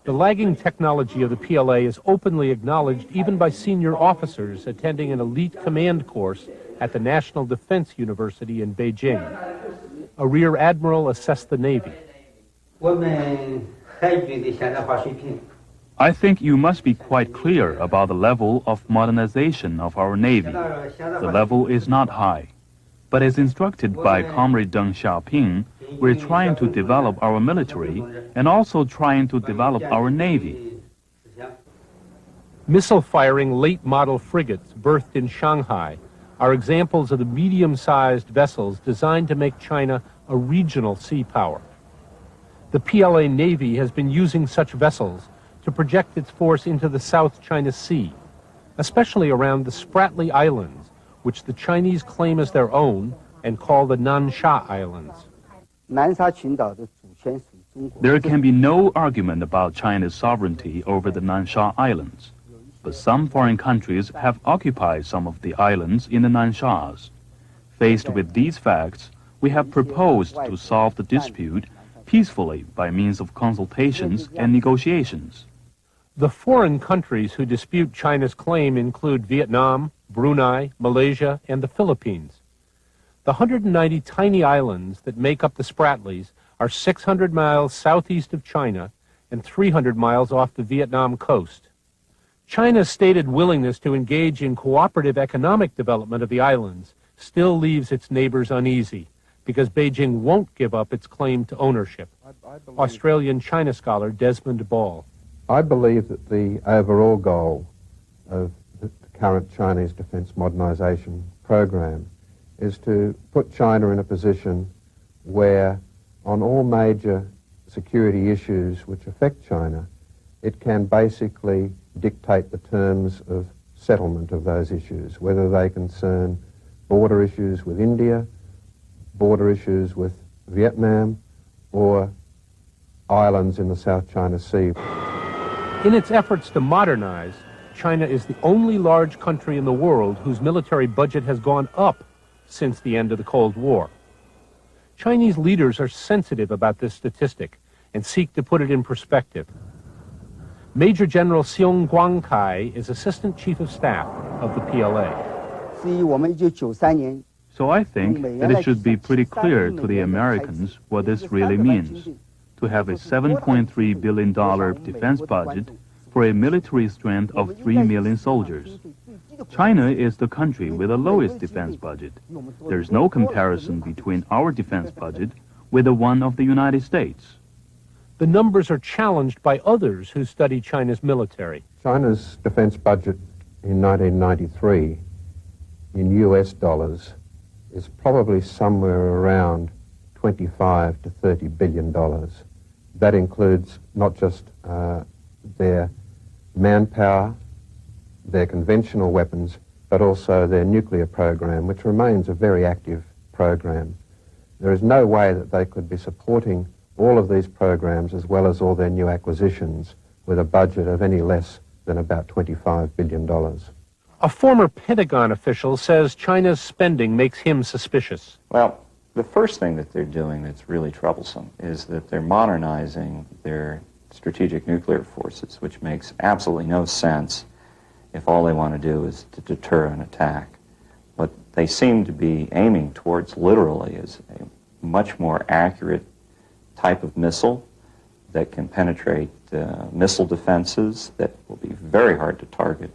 The lagging technology of the PLA is openly acknowledged even by senior officers attending an elite command course at the National Defense University in Beijing. A rear admiral assessed the Navy. I think you must be quite clear about the level of modernization of our Navy. The level is not high. But as instructed by Comrade Deng Xiaoping, we're trying to develop our military and also trying to develop our Navy. Missile-firing late-model frigates berthed in Shanghai are examples of the medium-sized vessels designed to make China a regional sea power. The PLA Navy has been using such vessels to project its force into the South China Sea, especially around the Spratly Islands, which the Chinese claim as their own and call the Nansha Islands. There can be no argument about China's sovereignty over the Nansha Islands, but some foreign countries have occupied some of the islands in the Nanshas. Faced with these facts, we have proposed to solve the dispute peacefully by means of consultations and negotiations. The foreign countries who dispute China's claim include Vietnam, Brunei, Malaysia, and the Philippines. The 190 tiny islands that make up the Spratlys are 600 miles southeast of China and 300 miles off the Vietnam coast. China's stated willingness to engage in cooperative economic development of the islands still leaves its neighbors uneasy because Beijing won't give up its claim to ownership. Australian China scholar Desmond Ball. I believe that the overall goal of the current Chinese defense modernization program is to put China in a position where on all major security issues which affect China, it can basically dictate the terms of settlement of those issues, whether they concern border issues with India, border issues with Vietnam, or islands in the South China Sea. In its efforts to modernize, China is the only large country in the world whose military budget has gone up since the end of the Cold War. Chinese leaders are sensitive about this statistic and seek to put it in perspective. Major General Xiong Guangkai is Assistant Chief of Staff of the PLA. So I think that it should be pretty clear to the Americans what this really means, to have a $7.3 billion defense budget for a military strength of 3 million soldiers. China is the country with the lowest defense budget. There's no comparison between our defense budget with the one of the United States. The numbers are challenged by others who study China's military. China's defense budget in 1993 in US dollars is probably somewhere around $25 to $30 billion. That includes not just their manpower, their conventional weapons, but also their nuclear program, which remains a very active program. There is no way that they could be supporting all of these programs as well as all their new acquisitions with a budget of any less than about $25 billion. A former Pentagon official says China's spending makes him suspicious. Well, the first thing that they're doing that's really troublesome is that they're modernizing their strategic nuclear forces, which makes absolutely no sense if all they want to do is to deter an attack. What they seem to be aiming towards literally is a much more accurate type of missile that can penetrate missile defenses that will be very hard to target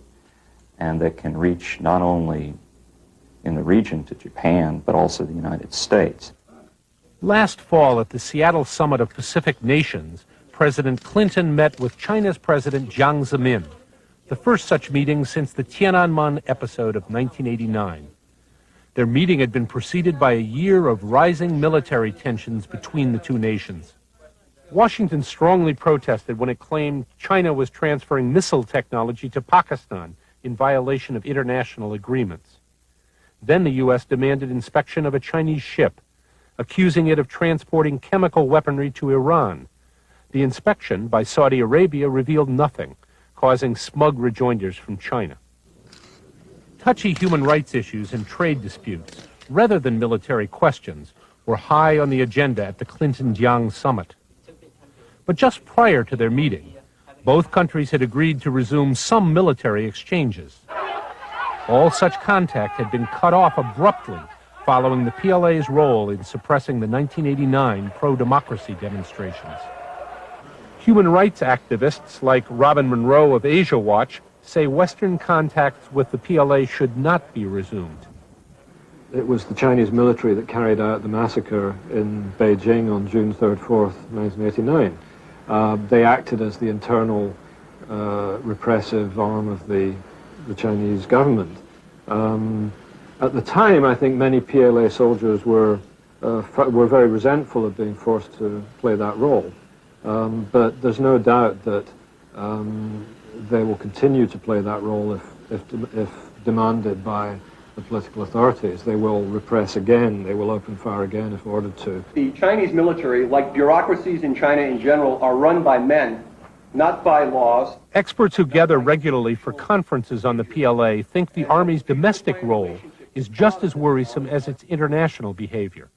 and that can reach not only in the region to Japan, but also the United States. Last fall at the Seattle Summit of Pacific Nations, President Clinton met with China's President Jiang Zemin, the first such meeting since the Tiananmen episode of 1989. Their meeting had been preceded by a year of rising military tensions between the two nations. Washington strongly protested when it claimed China was transferring missile technology to Pakistan in violation of international agreements. Then the U.S. demanded inspection of a Chinese ship, accusing it of transporting chemical weaponry to Iran. The inspection by Saudi Arabia revealed nothing, causing smug rejoinders from China. Touchy human rights issues and trade disputes, rather than military questions, were high on the agenda at the Clinton-Jiang summit. But just prior to their meeting, both countries had agreed to resume some military exchanges. All such contact had been cut off abruptly following the PLA's role in suppressing the 1989 pro-democracy demonstrations. Human rights activists like Robin Monroe of Asia Watch say Western contacts with the PLA should not be resumed. It was the Chinese military that carried out the massacre in Beijing on June 3rd, 4th, 1989. They acted as the internal repressive arm of the Chinese government. At the time, I think many PLA soldiers were very resentful of being forced to play that role. But there's no doubt that they will continue to play that role if demanded by the political authorities. They will repress again. They will open fire again if ordered to. The Chinese military, like bureaucracies in China in general, are run by men, not by laws. Experts who gather regularly for conferences on the PLA think the Army's domestic role is just as worrisome as its international behavior.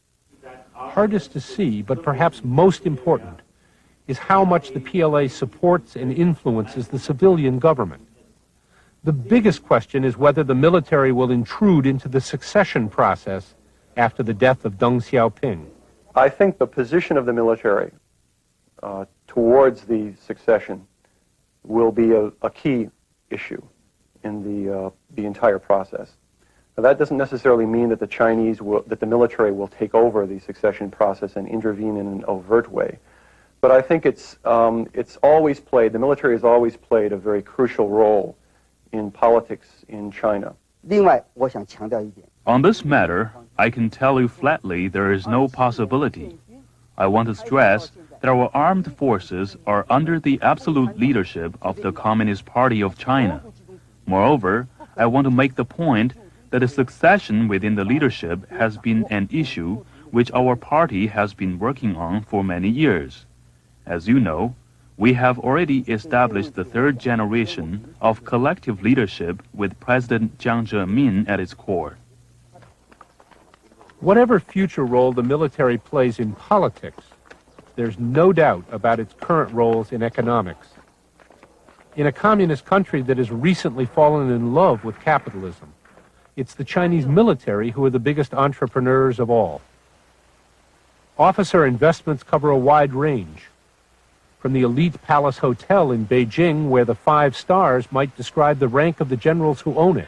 Hardest to see, but perhaps most important, is how much the PLA supports and influences the civilian government. The biggest question is whether the military will intrude into the succession process after the death of Deng Xiaoping. I think the position of the military towards the succession will be a key issue in the entire process. Now, that doesn't necessarily mean that the military will take over the succession process and intervene in an overt way. But I think the military has always played a very crucial role in politics in China. On this matter, I can tell you flatly there is no possibility. I want to stress that our armed forces are under the absolute leadership of the Communist Party of China. Moreover, I want to make the point that the succession within the leadership has been an issue which our party has been working on for many years. As you know, we have already established the third generation of collective leadership with President Jiang Zemin at its core. Whatever future role the military plays in politics, there's no doubt about its current roles in economics. In a communist country that has recently fallen in love with capitalism, it's the Chinese military who are the biggest entrepreneurs of all. Officer investments cover a wide range, from the elite Palace Hotel in Beijing, where the 5 stars might describe the rank of the generals who own it,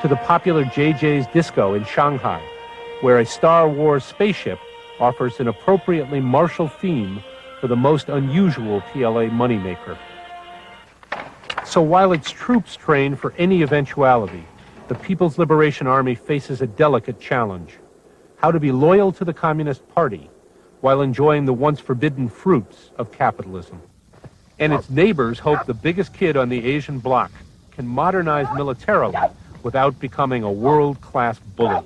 to the popular JJ's Disco in Shanghai, where a Star Wars spaceship offers an appropriately martial theme for the most unusual PLA moneymaker. So while its troops train for any eventuality, the People's Liberation Army faces a delicate challenge: how to be loyal to the Communist Party while enjoying the once forbidden fruits of capitalism. And its neighbors hope the biggest kid on the Asian bloc can modernize militarily without becoming a world-class bully.